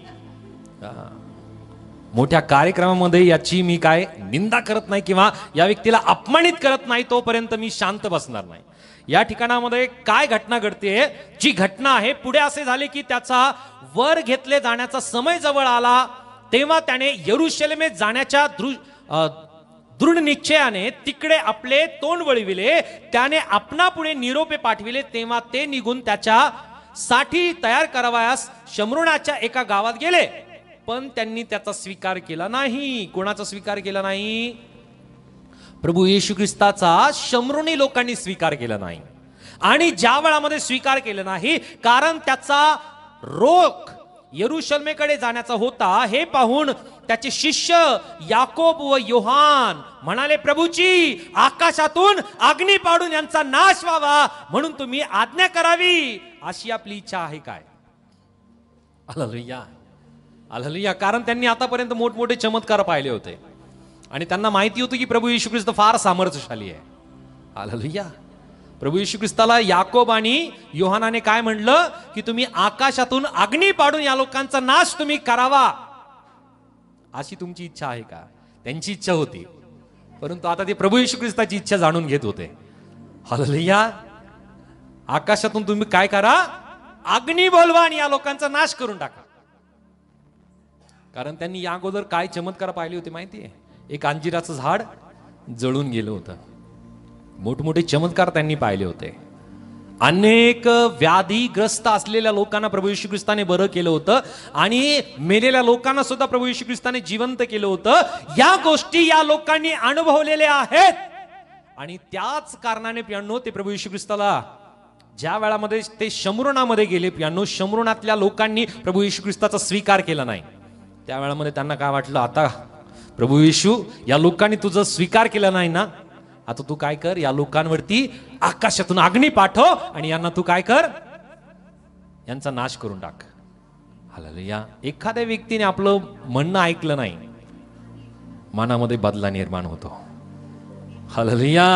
मोठ्या कार्यक्रमामध्ये याची मी काय निंदा करत नाही किंवा या व्यक्तीला अपमानित करत नाही, तोपर्यंत मी शांत बसणार नाही. या ठिकाणामध्ये काय घटना घडते, जी घटना आहे, पुढे असे झाले की त्याचा वर घेतले जाण्याचा समय जवळ आला, तेव्हा त्याने यरूशलेमेत जाण्याच्या दृढ निश्चयाने तिकडे आपले तोंड वळविले. त्याने आपणा पुढे निरोपे पाठविले. तेव्हा ते निघून त्याच्या साठी तयार करावयास शमरोनाच्या एका गावात गेले. पण त्यांनी त्याचा स्वीकार केला नाही. कोणाचा स्वीकार केला नाही? प्रभू येशू ख्रिस्ताचा शमरोनी लोकांनी स्वीकार केला नाही. आणि ज्या वेळामध्ये स्वीकार केला नाही, कारण त्याचा रोख यरूशलेमेकडे जाण्याचा होता, हे पाहून त्याचे शिष्य याकोब व योहान म्हणाले, प्रभूची, आकाशातून अग्नी पाडून यांचा नाश व्हावा म्हणून तुम्ही आज्ञा करावी अशी आपली इच्छा आहे काय? Hallelujah, hallelujah. कारण त्यांनी आतापर्यंत मोठमोठे चमत्कार पाहिले होते आणि त्यांना माहिती होतं की प्रभू येशू ख्रिस्त फार सामर्थ्यशाली आहे. हालेलुया. प्रभू येशू ख्रिस्ताला याकोब आणि योहानाने काय म्हणलं की तुम्ही आकाशातून अग्नी पाडून या लोकांचा नाश तुम्ही करावा, अशी तुमची इच्छा आहे का? त्यांची इच्छा होती, परंतु आता ते प्रभू येशू ख्रिस्ताची इच्छा जाणून घेत होते. हालेलुया. आकाशातून तुम्ही काय करा? अग्नी बोलवा आणि या लोकांचा नाश करून टाका. कारण त्यांनी या अगोदर काय चमत्कार पाहिले होते माहितीये? एक अंजिराचं झाड जळून गेलं होतं. मोठमोठे चमत्कार त्यांनी पाहिले होते. अनेक व्याधीग्रस्त असलेल्या लोकांना प्रभू येशू ख्रिस्ताने बरं केलं होतं आणि मेलेल्या लोकांना सुद्धा प्रभू येशू ख्रिस्ताने जिवंत केलं होतं. या गोष्टी या लोकांनी अनुभवलेल्या आहेत आणि त्याच कारणाने प्रियांनो ते प्रभू येशू ख्रिस्ताला ज्या वेळामध्ये ते शमरोनामध्ये गेले, प्रियांनो, शमरोनातल्या लोकांनी प्रभू येशू ख्रिस्ताचा स्वीकार केला नाही. त्या वेळामध्ये त्यांना काय वाटलं, आता प्रभू येशू, या लोकांनी तुझा स्वीकार केला नाही ना, आता तू काय कर, या लोकांवरती आकाशातून अग्नी पाठव आणि यांना तू काय कर, यांचा नाश करून टाक. हालेलुया. एखाद्या व्यक्तीने आपलं म्हणणं ऐकलं नाही, मनामध्ये बदला निर्माण होतो. हालेलुया.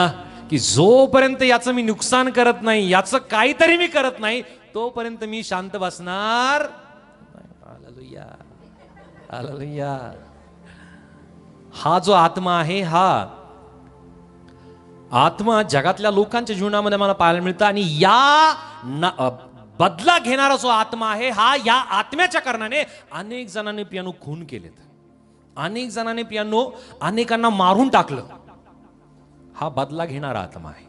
की जोपर्यंत याचं मी नुकसान करत नाही, याचं काहीतरी मी करत नाही, तोपर्यंत मी शांत बसणार. Hallelujah, hallelujah. हा जो आत्मा आहे, हा आत्मा जगातल्या लोकांच्या जीवनामध्ये मला पाहायला मिळतं आणि या बदला घेणारा जो आत्मा आहे, हा या आत्म्याच्या कारणाने अनेक जणांनी पियानो खून केलेत. अनेक जणांनी प्रियांनो अनेकांना मारून टाकलं. हा बदला घेणारा आत्मा आहे.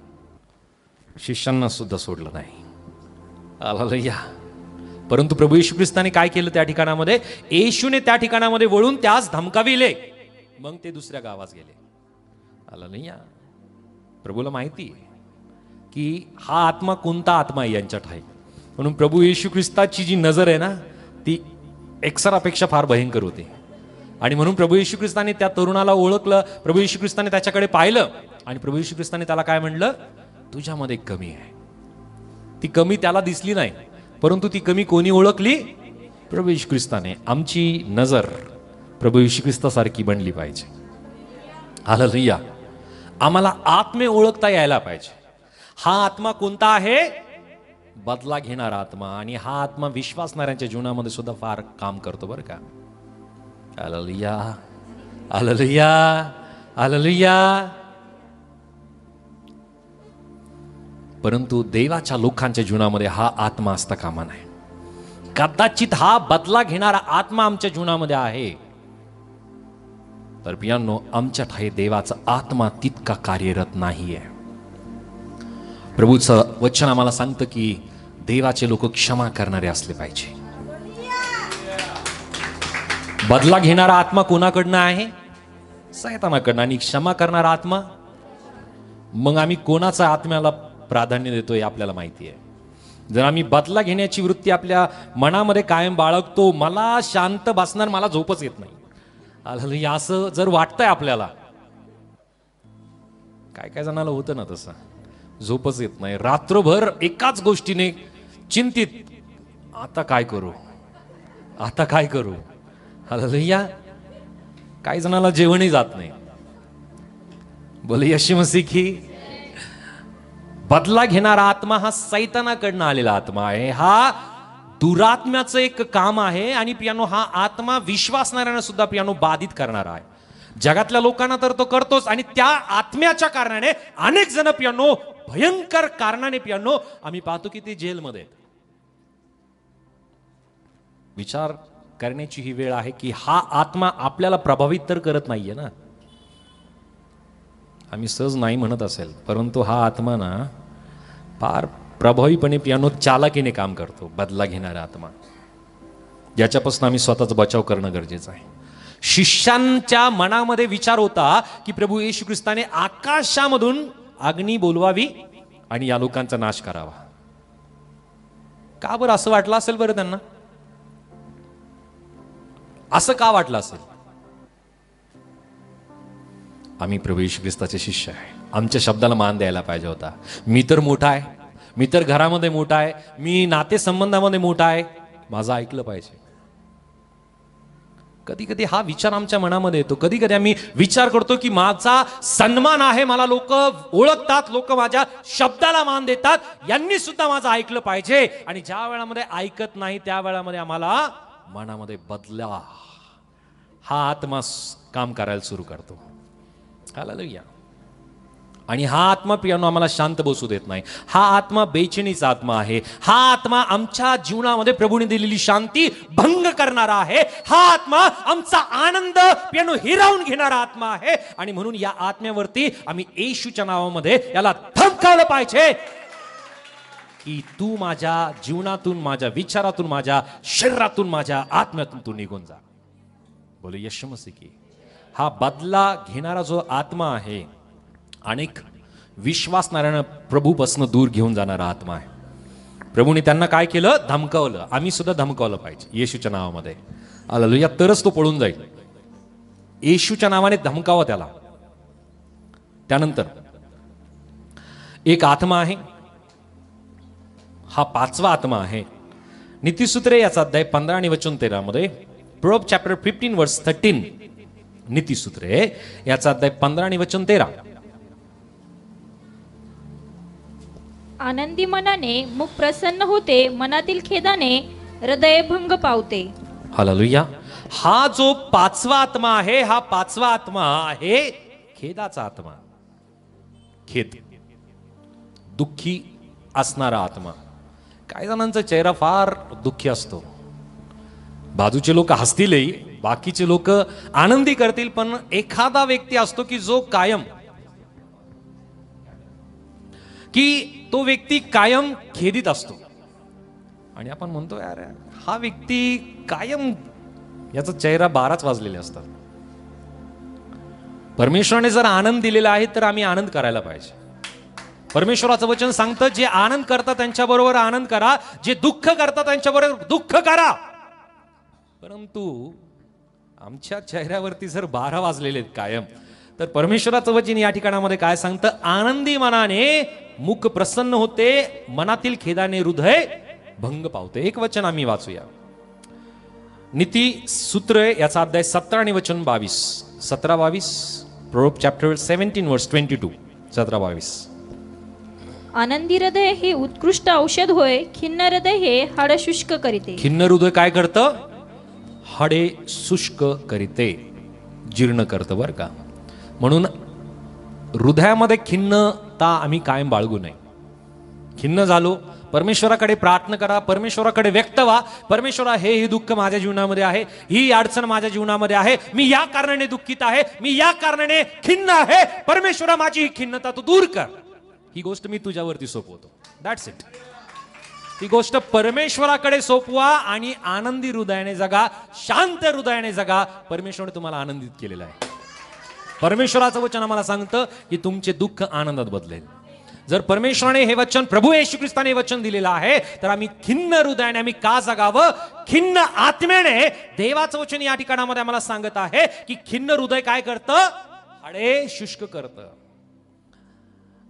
शिष्यांना सुद्धा सोडलं नाही. हालेलुया. परंतु प्रभू येशू ख्रिस्ताने काय केलं त्या ठिकाणामध्ये? येशूने त्या ठिकाणामध्ये वळून त्यास धमकाविले. मग ते दुसऱ्या गावात गेले. हालेलुया. प्रभूला माहिती आहे की हा आत्मा कोणता आत्मा आहे यांच्यात आहे. म्हणून प्रभू येशू ख्रिस्ताची जी नजर आहे ना ती एक्सरापेक्षा फार भयंकर होती. आणि म्हणून प्रभू येशू ख्रिस्ताने त्या तरुणाला ओळखलं. प्रभू येशू ख्रिस्ताने त्याच्याकडे पाहिलं आणि प्रभू येशू ख्रिस्ताने त्याला काय म्हणलं? तुझ्यामध्ये कमी आहे. ती कमी त्याला दिसली नाही, परंतु ती कमी कोणी ओळखली? प्रभू येशू ख्रिस्ताने. आमची नजर प्रभू येशू ख्रिस्तासारखी बनली पाहिजे. हालेलुया. आम्हाला आत्मे ओळखता यायला पाहिजे. हा आत्मा कोणता आहे? बदला घेणारा आत्मा. आणि हा आत्मा विश्वासणाऱ्यांच्या जीवनामध्ये सुद्धा फार काम करतो बरं का. हालेलुया. हालेलुया. हालेलुया. परंतु देवाच्या लोकांच्या जीवनामध्ये हा आत्मा असता कामा नये. कदाचित हा बदला घेणारा आत्मा आमच्या जीवनामध्ये आहे, तर प्रियांनो आमच्या ठाई देवाचा आत्मा तितका कार्यरत नाहीये. प्रभूचं वचन आम्हाला सांगतं की देवाचे लोक क्षमा करणारे असले पाहिजे. बदला घेणारा आत्मा कोणाकडनं आहे? सैतानाकडनं. आणि क्षमा करणारा आत्मा? मग आम्ही कोणाचा आत्म्याला प्राधान्य देतोय आपल्याला माहिती आहे. जर आम्ही बदला घेण्याची वृत्ती आपल्या मनामध्ये कायम बाळगतो, मला शांत बसणार, मला झोपच येत नाही, असं जर वाटतंय आपल्याला, काय काय जणाला होतं ना तसं, झोपच येत नाही, रात्रभर एकाच गोष्टीने चिंतित, आता काय करू, आता काय करू. हालेलुया. काही जणाला जेवणही जात नाही. बोले येशू मसीह की. बदला घेणारा आत्मा हा सैतानाकडनं आलेला आत्मा आहे. हा दुरात्म्याचं एक काम आहे. आणि प्रियांनो हा आत्मा विश्वासणाऱ्यांना सुद्धा प्रियांनो बाधित करणारा आहे. जगातल्या लोकांना तर तो करतोच, आणि त्या आत्म्याच्या कारणाने अनेक जण प्रियांनो भयंकर कारणाने प्रियांनो आम्ही पाहतो की ते जेलमध्ये आहेत. विचार करण्याची ही वेळ आहे की हा आत्मा आपल्याला प्रभावित तर करत नाहीये ना. आम्ही सहज नाही म्हणत असेल, परंतु हा आत्मा ना फार प्रभावीपणे प्रियांनो चालाकीने काम करतो. बदला घेणारा आत्मा, ज्याच्यापासून आम्ही स्वतःचा बचाव करणं गरजेचं आहे. शिष्यांच्या मनामध्ये विचार होता की प्रभू येशू ख्रिस्ताने आकाशामधून अग्नी बोलवावी आणि या लोकांचा नाश करावा. का बरं असं वाटलं असेल बरं त्यांना? असं का वाटलं असेल? आम्ही प्रभू येशू ख्रिस्ताचे शिष्य आहे, आमच्या शब्दाला मान द्यायला पाहिजे होता. मी तर मोठा आहे, मी तर घरामध्ये मोठा आहे, मी नातेसंबंधामध्ये मोठा आहे, माझं ऐकलं पाहिजे. कधी कधी हा विचार आमच्या मनामध्ये येतो. कधी कधी आम्ही विचार करतो की माझा सन्मान आहे, मला लोक ओळखतात, लोक माझ्या शब्दाला मान देतात, यांनी सुद्धा माझं ऐकलं पाहिजे. आणि ज्या वेळामध्ये ऐकत नाही त्या वेळामध्ये आम्हाला मनामध्ये बदला हा आत्मा काम करायला सुरू करतो. हालेलुया. आणि हा आत्मा प्रियांनो आम्हाला शांत बसू देत नाही. हा आत्मा बेचैनीचा आत्मा आहे. हा आत्मा आमच्या जीवनामध्ये प्रभूने दिलेली शांती भंग करणारा आहे. हा आत्मा आमचा आनंद प्रियांनो हिरावून घेणारा आत्मा आहे. आणि म्हणून या आत्म्यावरती आम्ही येशूच्या नावामध्ये याला धमकावलं पाहिजे की तू माझ्या जीवनातून, माझ्या विचारातून, माझ्या शरीरातून, माझ्या आत्म्यातून तू निघून जा. बोले येशू मसीह की. हा बदला घेणारा जो आत्मा आहे, अनेक विश्वासणाऱ्यांना प्रभूपासून दूर घेऊन जाणारा आत्मा आहे. प्रभूने त्यांना काय केलं? धमकावलं. आम्ही सुद्धा धमकावलं पाहिजे येशूच्या नावामध्ये. हालेलुया. तरच तो पळून जाईल. येशूच्या नावाने धमकावा त्याला. त्यानंतर एक आत्मा आहे, हा 5वा आत्मा आहे. नीतिसूत्रे याचा अध्याय 15 आणि वचन 13 मध्ये, प्रोवर्ब्स चॅप्टर 15 वर्स 13, नीतिसूत्रे याचा अध्याय 15 आणि वचन 13. आनंदी मनाने मुख प्रसन्न होते, मनातील खेदाने हृदय भंग पावते. हालेलुया. हा जो 5वा आत्मा आहे, हा 5वा आत्मा आहे खेदाचा आत्मा. खेद, दुःखी असणारा आत्मा. काही जणांचा चेहरा फार दुःखी असतो. बाजूचे लोक हसतीलही, बाकीचे लोक आनंदी करतील, पण एखादा व्यक्ती असतो की जो कायम, की तो व्यक्ती कायम खेदीत असतो. आणि आपण म्हणतो यार हा व्यक्ती कायम, याचा चेहरा 12च वाजलेले असतात. परमेश्वराने जर आनंद दिलेला आहे तर आम्ही आनंद करायला पाहिजे. परमेश्वराचं वचन सांगतं, जे आनंद करतात त्यांच्याबरोबर आनंद करा, जे दुःख करतात त्यांच्याबरोबर दुःख करा. परंतु आमच्या चेहऱ्यावरती जर 12 वाजलेले आहेत कायम, तर परमेश्वराचं वचन या ठिकाणामध्ये काय सांगतं? आनंदी मनाने मुख प्रसन्न होते, मनातील खेदाने हृदय भंग पावते. एक वचन आम्ही वाचूया. नीती सूत्र याचा अध्याय 17 आणि वचन 22, 17-22. प्रोवर्ब चॅप्टर 17 वर्स 22, 17-22. आनंदी हृदय हे उत्कृष्ट औषध होय, खिन्न हृदय हे हाड शुष्क करीते. खिन्न हृदय काय करतं? हाडे शुष्क करीते, जीर्ण करतं बरं का. म्हणून हृदयामध्ये खिन्नता आम्ही कायम बाळगू नये. खिन्न झालो, परमेश्वराकडे प्रार्थना करा, परमेश्वराकडे व्यक्त व्हा. परमेश्वरा, हे दुःख माझ्या जीवनामध्ये आहे, ही अडचण माझ्या जीवनामध्ये आहे, मी या कारणाने दुःखित आहे, मी या कारणाने खिन्न आहे. परमेश्वरा, माझी ही खिन्नता तू दूर कर. ही गोष्ट मी तुझ्यावरती सोपवतो. That's it. ही गोष्ट परमेश्वराकडे सोपवा आणि आनंदी हृदयाने जगा, शांत हृदयाने जगा. परमेश्वराने तुम्हाला आनंदित केलेला आहे. परमेश्वराचं वचन आम्हाला सांगतं की तुमचे दुःख आनंदात बदलेल. जर परमेश्वराने हे वचन, प्रभू येशू ख्रिस्ताने हे वचन दिलेलं आहे, तर आम्ही खिन्न हृदयाने आम्ही का जगावं? खिन्न आत्म्याने. देवाचं वचन या ठिकाणामध्ये आम्हाला सांगत आहे की खिन्न हृदय काय करतं? हाडे शुष्क करतं.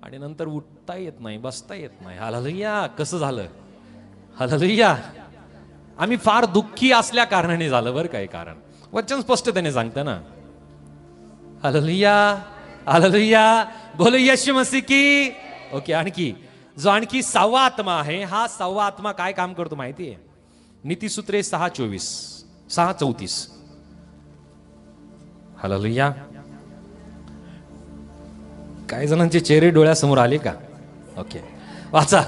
आणि नंतर उठता येत नाही, बसता येत नाही. हालेलुया. कसं झालं? हालेलुया. आम्ही फार दुःखी असल्या कारणाने झालं बरं काय. कारण वचन स्पष्टतेने सांगतं ना. Hallelujah, hallelujah. बोलो येशू मसीह की. ओके. आणखी जो आणखी 6वा आत्मा आहे, हा 6वा आत्मा काय काम करतो माहिती आहे? नीतिसूत्रे 6:24, 6:34. हालेलुया. काही जणांचे चेहरे डोळ्यासमोर आले का? ओके, वाचा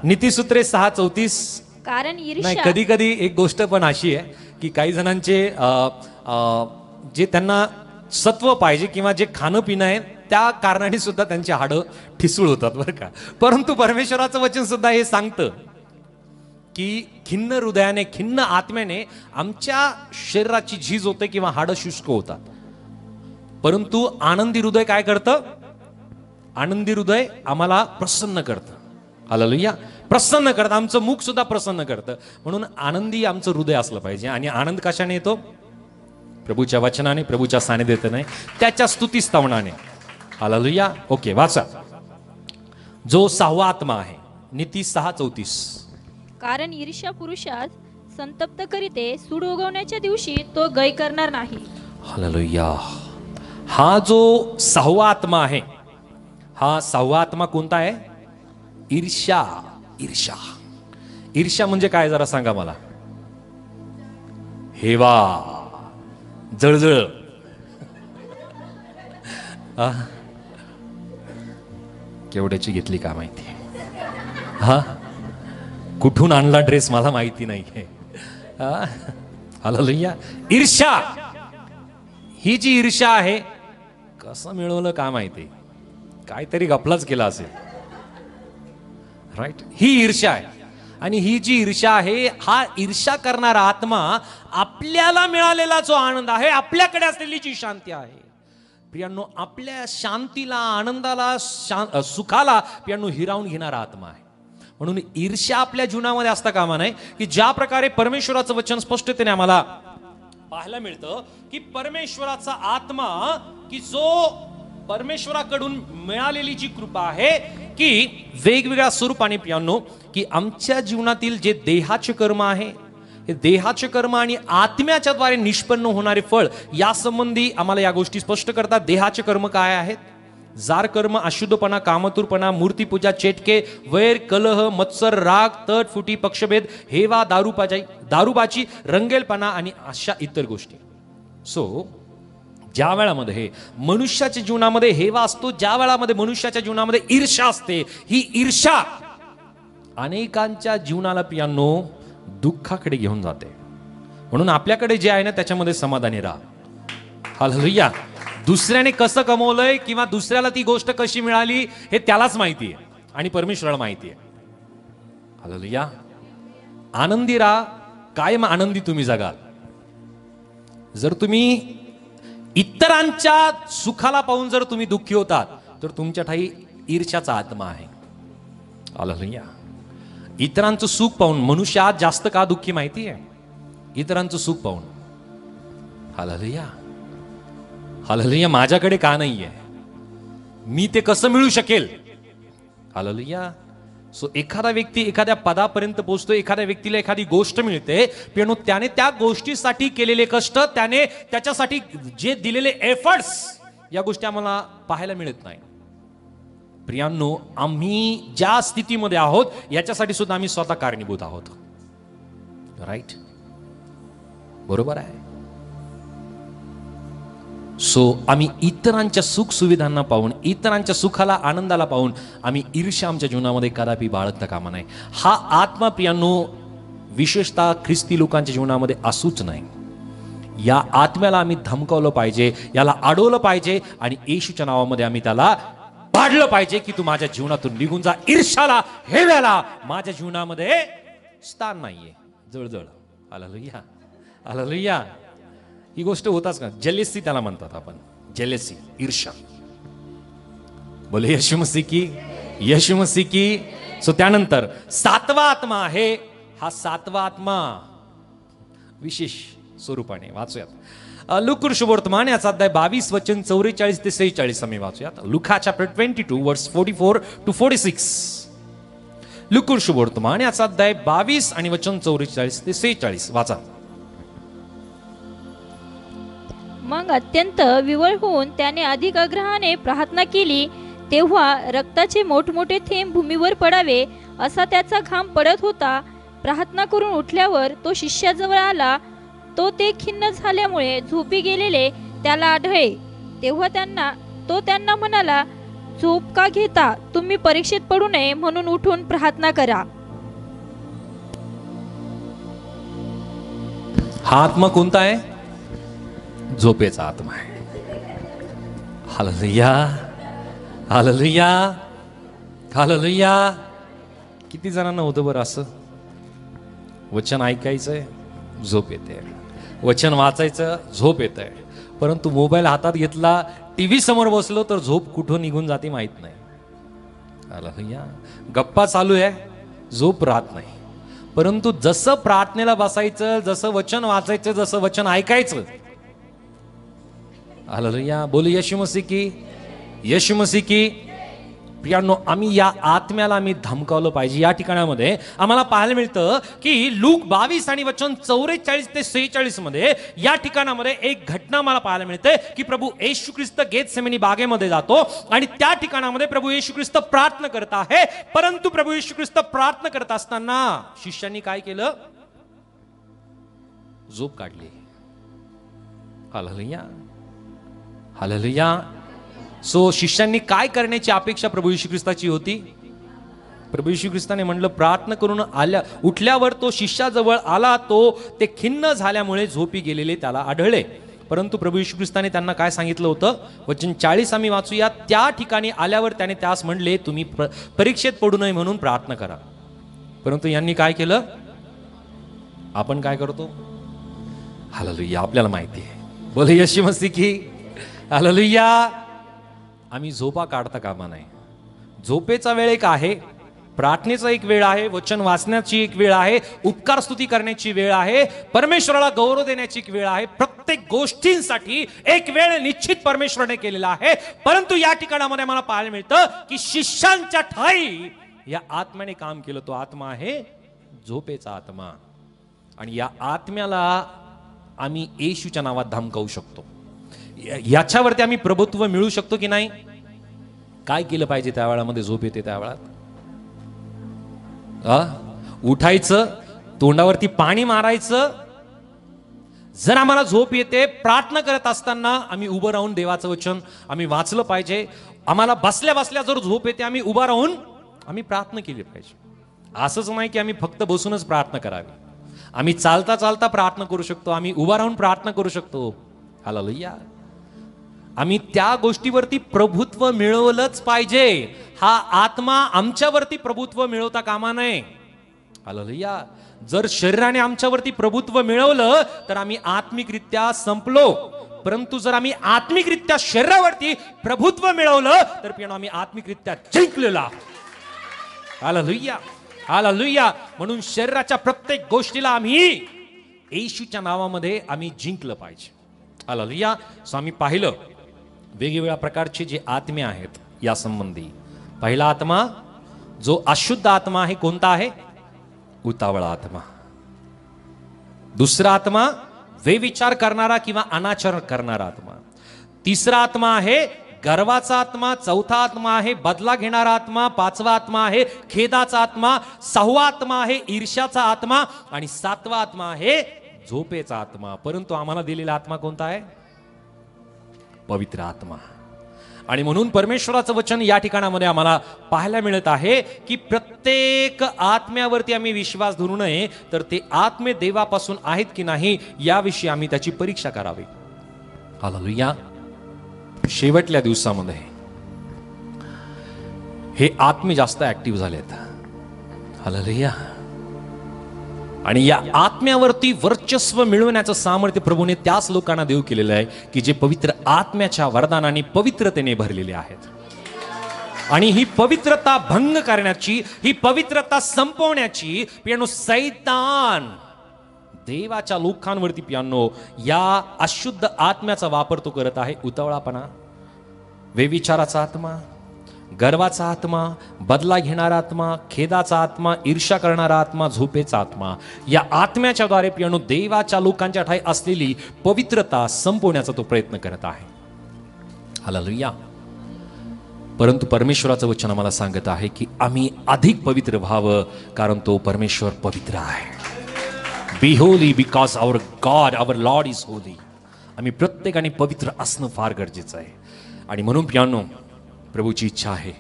नीतिसूत्रे 6:34. कारण नाही, ईर्ष्या, कधी कधी एक गोष्ट पण अशी आहे की काही जणांचे जे त्यांना सत्व पाहिजे किंवा जे खाणं पिणं आहे त्या कारणाने सुद्धा त्यांची हाडं ठिसूळ होतात बरं का. परंतु परमेश्वराचं वचन सुद्धा हे सांगतं की खिन्न हृदयाने, खिन्न आत्म्याने आमच्या शरीराची झीज होते किंवा हाडं शुष्क होतात. परंतु आनंदी हृदय काय करतं? आनंदी हृदय आम्हाला प्रसन्न करतं. हालेलुया. प्रसन्न करतं, आमचं मुख सुद्धा प्रसन्न करतं. म्हणून आनंदी आमचं हृदय असलं पाहिजे. आणि आनंद कशाने येतो? प्रभूच्या वचनाने, प्रभूच्या सानिध्याने, त्याच्या स्तुती स्तवनाने. हालेलुया. ओके, वाचा. जो 6वा आत्मा आहे, नीती 6:34. कारण ईर्ष्या पुरुषास संतप्त करीते, सूड उगवण्याच्या दिवशी तो गय करणार नाही. हालेलुया. हा जो 6वा आत्मा आहे, हा 6वा आत्मा कोणता आहे? ईर्ष्या. ईर्ष्या. ईर्ष्या म्हणजे काय जरा सांगा मला. हेवा, जळजळ. केवढ्याची घेतली का माहिती? हा, कुठून आणला ड्रेस मला माहिती नाहीये. हालेलुया. ईर्ष्या, ही जी ईर्ष्या आहे, कसं मिळवलं का माहिती? काहीतरी गपलाच केला असेल. राईट. ही ईर्ष्या आहे. आणि ही जी ईर्ष्या आहे, हा ईर्ष्या करणारा आत्मा आपल्याला मिळालेला जो आनंद आहे, आपल्याकडे असलेली जी शांती आहे, प्रियांनो, आपल्या शांतीला, आनंदाला, सुखाला प्रियांनो हिरावून घेणारा आत्मा आहे. म्हणून ईर्ष्या आपल्या जीवनामध्ये असता कामा नये. की ज्या प्रकारे परमेश्वराचं वचन स्पष्टतेने आम्हाला पाहायला मिळतं की परमेश्वराचा आत्मा, की जो परमेश्वराकडून मिळालेली जी कृपा आहे, की वेगवेगळ्या स्वरूपाने प्रियांनो, की आमच्या जीवनातील जे देहाचे कर्म आहे, हे देहाचे कर्म आणि आत्म्याच्या द्वारे निष्पन्न होणारे फळ, या संबंधी आम्हाला या गोष्टी स्पष्ट करतात. देहाचे कर्म काय आहेत? जार कर्म, अशुद्धपणा, कामतूरपणा, मूर्तीपूजा, चेटके, वैर, कलह, मत्सर, राग, तट, फुटी, पक्षभेद, हेवा, दारूबाची, रंगेलपणा आणि अशा इतर गोष्टी. सो ज्या वेळामध्ये हे मनुष्याच्या जीवनामध्ये हेवा असतो, ज्या वेळामध्ये मनुष्याच्या जीवनामध्ये ईर्ष्या असते, ही ईर्ष्या अनेकांच्या जीवनाला प्रियांनो दुःखाकडे घेऊन जाते. म्हणून आपल्याकडे जे आहे ना त्याच्यामध्ये समाधानी राहा. हालेलुया. दुसऱ्याने कसं कमवलंय किंवा दुसऱ्याला ती गोष्ट कशी मिळाली हे त्यालाच माहिती आहे आणि परमेश्वराला माहिती आहे. हालेलुया. आनंदी राहा, कायम आनंदी तुम्ही जगाल. जर तुम्ही इतरांच्या सुखाला पाहून जर तुम्ही दुःखी होतात तर तुमच्या ठाई ईर्ष्याचा आत्मा आहे. हालेलुया. इतरांचं सुख पाहून मनुष्य आज जास्त का दुःखी माहिती आहे? इतरांचं सुख पाहून. हालेलुया. हालेलुया. माझ्याकडे का नाहीये, मी ते कसं मिळू शकेल? हालेलुया. सो एखादा व्यक्ती एखाद्या पदापर्यंत पोहोचतो, एखाद्या व्यक्तीला एखादी गोष्ट मिळते, पण त्याने त्या गोष्टीसाठी केलेले कष्ट, त्याने त्याच्यासाठी जे दिलेले एफर्ट्स, या गोष्टी आम्हाला पाहायला मिळत नाही. प्रियांनो, आम्ही ज्या स्थितीमध्ये आहोत याच्यासाठी सुद्धा आम्ही स्वतः कारणीभूत आहोत. राईट? बरोबर आहे. सो आम्ही इतरांच्या सुख सुविधांना पाहून, इतरांच्या सुखाला आनंदाला पाहून आम्ही ईर्ष्या आमच्या जीवनामध्ये कदापि बाळगता कामा नये. हा आत्मा प्रियांनो विशेषतः ख्रिस्ती लोकांच्या जीवनामध्ये असूच नाही. या आत्म्याला आम्ही धमकावलं पाहिजे, याला अडवलं पाहिजे आणि येशूच्या नावामध्ये आम्ही त्याला पाडलं पाहिजे की तू माझ्या जीवनातून निघून जा. ईर्ष्याला, हेव्याला माझ्या जीवनामध्ये स्थान नाहीये. जळजळ. हालेलुया. हालेलुया. ही गोष्ट होताच का? जेलेसी त्याला म्हणतात आपण. जेलेसी, ईर्ष्या. बोले येशू मसीह की, येशू मसीह की. सो त्यानंतर सातवा आत्मा आहे. हा सातवा आत्मा विशेष स्वरूपाने वाचूयात. लूक शुभवर्तमान याचा अध्याय 22 वचन 44 ते 46 आम्ही वाचूयात. लुका चॅप्टर 22 वर्स 44 टू 46. लूक शुभवर्तमान याचा अध्याय 22 आणि वचन 44 ते 46 वाचा. मग अत्यंत विवळ होऊन त्याने अधिक आग्रहाने प्रार्थना केली. तेव्हा रक्ताचे मोठमोठे थेंब भूमीवर पडावे असा त्याचा घाम पडत होता. प्रार्थना करून उठल्यावर तो शिष्याजवळ आला. तो ते खिन्न झाल्यामुळे झोपी गेलेले त्याला आढळले. तेव्हा तो त्यांना म्हणाला, झोप का घेता? तुम्ही परीक्षेत पडू नये म्हणून उठून प्रार्थना करा. हा आत्मा कोणता आहे? झोपेचा आत्मा आहे. हालेलुया. हालेलुया. हालेलुया. किती जणांना होतं बरं असं? वचन ऐकायचंय, झोप येते. वचन वाचायचं, झोप येतंय. परंतु मोबाईल हातात घेतला, टीव्ही समोर बसलो तर झोप कुठं निघून जाते माहित नाही. हालेलुया. गप्पा चालू आहे, झोप राहत नाही. परंतु जसं प्रार्थनेला बसायचं, जसं वचन वाचायचं, जसं वचन ऐकायचं. हालेलुया. बोलू येशू मसीह की, येशू मसीह की. प्रियांनो, आम्ही या आत्म्याला आम्ही धमकावलं पाहिजे. या ठिकाणामध्ये आम्हाला पाहायला मिळतं की लूक 22 आणि वचन 44 ते 46 मध्ये या ठिकाणामध्ये एक घटना मला पाहायला मिळते की प्रभू येशू ख्रिस्त गेतसेमनी बागेमध्ये जातो आणि त्या ठिकाणामध्ये प्रभू येशू ख्रिस्त प्रार्थना करत आहे. परंतु प्रभू येशू ख्रिस्त प्रार्थना करत असताना शिष्यांनी काय केलं? झोप काढली. हालेलुया. हालेलुया. सो शिष्यांनी काय करण्याची अपेक्षा प्रभू येशू ख्रिस्ताची होती? प्रभू येशू ख्रिस्ताने म्हणलं, प्रार्थना करून उठल्यावर तो शिष्याजवळ आला. तो ते खिन्न झाल्यामुळे झोपी गेलेले त्याला आढळले. परंतु प्रभू येशू ख्रिस्ताने त्यांना काय सांगितलं होतं? वचन 40 आम्ही वाचूया. त्या ठिकाणी आल्यावर त्याने त्यास म्हणले, तुम्ही परीक्षेत पडू नये म्हणून प्रार्थना करा. परंतु यांनी काय केलं? आपण काय करतो? हालेलुया. आपल्याला माहिती आहे. बोले येशू मसीह की. हालेलुया. आम्ही झोपा काढता कामा नाही. झोपेचा वेळ एक आहे, प्रार्थनेचा एक वेळ आहे, वचन वाचण्याची एक वेळ आहे, उपकार स्तुती करण्याची वेळ आहे, परमेश्वराला गौरव देण्याची एक वेळ आहे. प्रत्येक गोष्टींसाठी एक वेळ निश्चित परमेश्वराने केलेला आहे. परंतु या ठिकाणामध्ये मला पाहायला मिळतं की शिष्यांच्या ठाई या आत्म्याने काम केलं. तो आत्मा आहे झोपेचा आत्मा. आणि या आत्म्याला आम्ही येशूच्या नावात धमकावू शकतो. याच्यावरती आम्ही प्रभुत्व मिळू शकतो की नाही? काय केलं पाहिजे त्या वेळामध्ये? झोप येते त्या वेळात उठायचं, तोंडावरती पाणी मारायचं. जर आम्हाला झोप येते, प्रार्थना करत असताना आम्ही उभं राहून देवाचं वचन आम्ही वाचलं पाहिजे. आम्हाला बसल्या बसल्या जर झोप येते, आम्ही उभं राहून आम्ही प्रार्थना केली पाहिजे. असंच नाही की आम्ही फक्त बसूनच प्रार्थना करावी. आम्ही चालता चालता प्रार्थना करू शकतो, आम्ही उभा राहून प्रार्थना करू शकतो. हालेलुया. आम्ही त्या गोष्टीवरती प्रभुत्व मिळवलंच पाहिजे. हा आत्मा आमच्यावरती प्रभुत्व मिळवता कामा नये. हालेलुया. जर शरीराने आमच्यावरती प्रभुत्व मिळवलं तर आम्ही आत्मिकरित्या संपलो. परंतु जर आम्ही आत्मिकरित्या शरीरावरती प्रभुत्व मिळवलं तर पियानो आम्ही आत्मिकरित्या जिंकलेला. हालेलुया. हालेलुया. म्हणून शरीराच्या प्रत्येक गोष्टीला आम्ही येशूच्या नावामध्ये आम्ही जिंकलं पाहिजे. हालेलुया. सो आम्ही पाहिलं वेगवेगळ्या प्रकारचे जे आत्मे आहेत या संबंधी. पहिला आत्मा जो अशुद्ध आत्मा आहे कोणता आहे? उतावळा आत्मा. दुसरा आत्मा व्यभिचार करणारा किंवा अनाचार करणारा आत्मा. तिसरा आत्मा आहे गर्वाचा आत्मा. चौथा आत्मा आहे बदला घेणारा आत्मा. पाचवा आत्मा आहे खेदाचा आत्मा. सहावा आत्मा आहे ईर्ष्याचा आत्मा. आणि सातवा आत्मा आहे झोपेचा आत्मा. परंतु आम्हाला दिलेला आत्मा कोणता आहे? पवित्र आत्मा. आणि म्हणून परमेश्वराचं वचन या ठिकाणामध्ये आम्हाला पाहायला मिळत आहे की प्रत्येक आत्म्यावरती आम्ही विश्वास धरू नये, तर ते आत्मे देवापासून आहेत की नाही याविषयी आम्ही त्याची परीक्षा करावी. हालेलुया. शेवटल्या दिवसामध्ये हे आत्मे जास्त ऍक्टिव्ह झालेत. हालेलुया. आणि या आत्म्यावरती वर्चस्व मिळवण्याचं सामर्थ्य प्रभूने त्याच लोकांना देऊ केलेलं आहे की जे पवित्र आत्म्याच्या वरदानाने पवित्रतेने भरलेले आहेत. आणि ही पवित्रता भंग करण्याची, ही पवित्रता संपवण्याची पियानो सैतान देवाच्या लोकांवरती पियानो या अशुद्ध आत्म्याचा वापर तो करत आहे. उतावळापणा, व्यभिचाराचा आत्मा, गर्वाचा आत्मा, बदला घेणारा आत्मा, खेदाचा आत्मा, ईर्ष्या करणारा आत्मा, झोपेचा आत्मा. या आत्म्याच्या द्वारे पियानो देवाच्या लोकांच्या ठाई असलेली पवित्रता संपवण्याचा तो प्रयत्न करत आहे. हालेलुया. परंतु परमेश्वराचं वचन आम्हाला सांगत आहे की आम्ही अधिक पवित्र व्हावं, कारण तो परमेश्वर पवित्र आहे. Be holy because our God, our Lord is holy. आम्ही प्रत्येकाने पवित्र असणं फार गरजेचं आहे. आणि म्हणून पियानो प्रभूची इच्छा आहे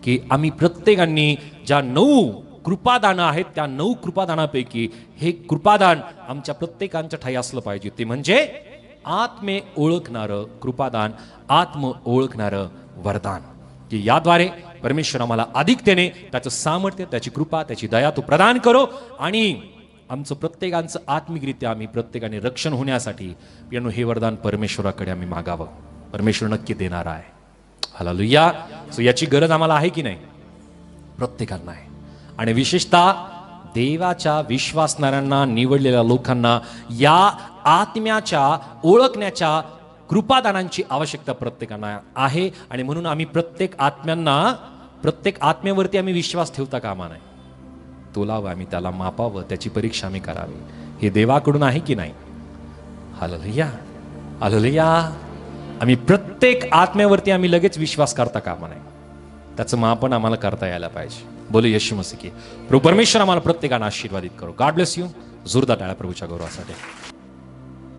की आम्ही प्रत्येकाने ज्या 9 कृपादानं आहेत त्या 9 कृपादानापैकी हे कृपादान आमच्या प्रत्येकांच्या ठाई असलं पाहिजे. ते म्हणजे आत्मे ओळखणारं कृपादान, आत्म ओळखणारं वरदान, की याद्वारे परमेश्वर आम्हाला अधिकतेने त्याचं सामर्थ्य, त्याची कृपा, त्याची दया तो प्रदान करो. आणि आमचं प्रत्येकांचं आत्मिकरित्या आम्ही प्रत्येकाने रक्षण होण्यासाठी पियानो हे वरदान परमेश्वराकडे आम्ही मागावं. परमेश्वर नक्की देणार आहे. हालेलुया. सो याची गरज आम्हाला आहे की नाही? प्रत्येकांना आहे. आणि विशेषतः देवाच्या विश्वासणाऱ्यांना, निवडलेल्या लोकांना या आत्म्याच्या ओळखण्याच्या कृपादानांची आवश्यकता प्रत्येकांना आहे. आणि म्हणून आम्ही प्रत्येक आत्म्यावरती आम्ही विश्वास ठेवता कामा नाही. तोलावं, आम्ही त्याला मापावं, त्याची परीक्षा आम्ही करावी. हे देवाकडून आहे की नाही? हालेलुया. हालेलुया. आम्ही प्रत्येक आत्म्यावरती आम्ही लगेच विश्वास करता कामा नाही. त्याचं मापन आम्हाला करता यायला पाहिजे. बोले येशू मसीह की. प्रभू परमेश्वर आम्हाला प्रत्येकाला आशीर्वादित करो. God bless you. जोरदार टाळ्या प्रभूच्या गौरवासाठी.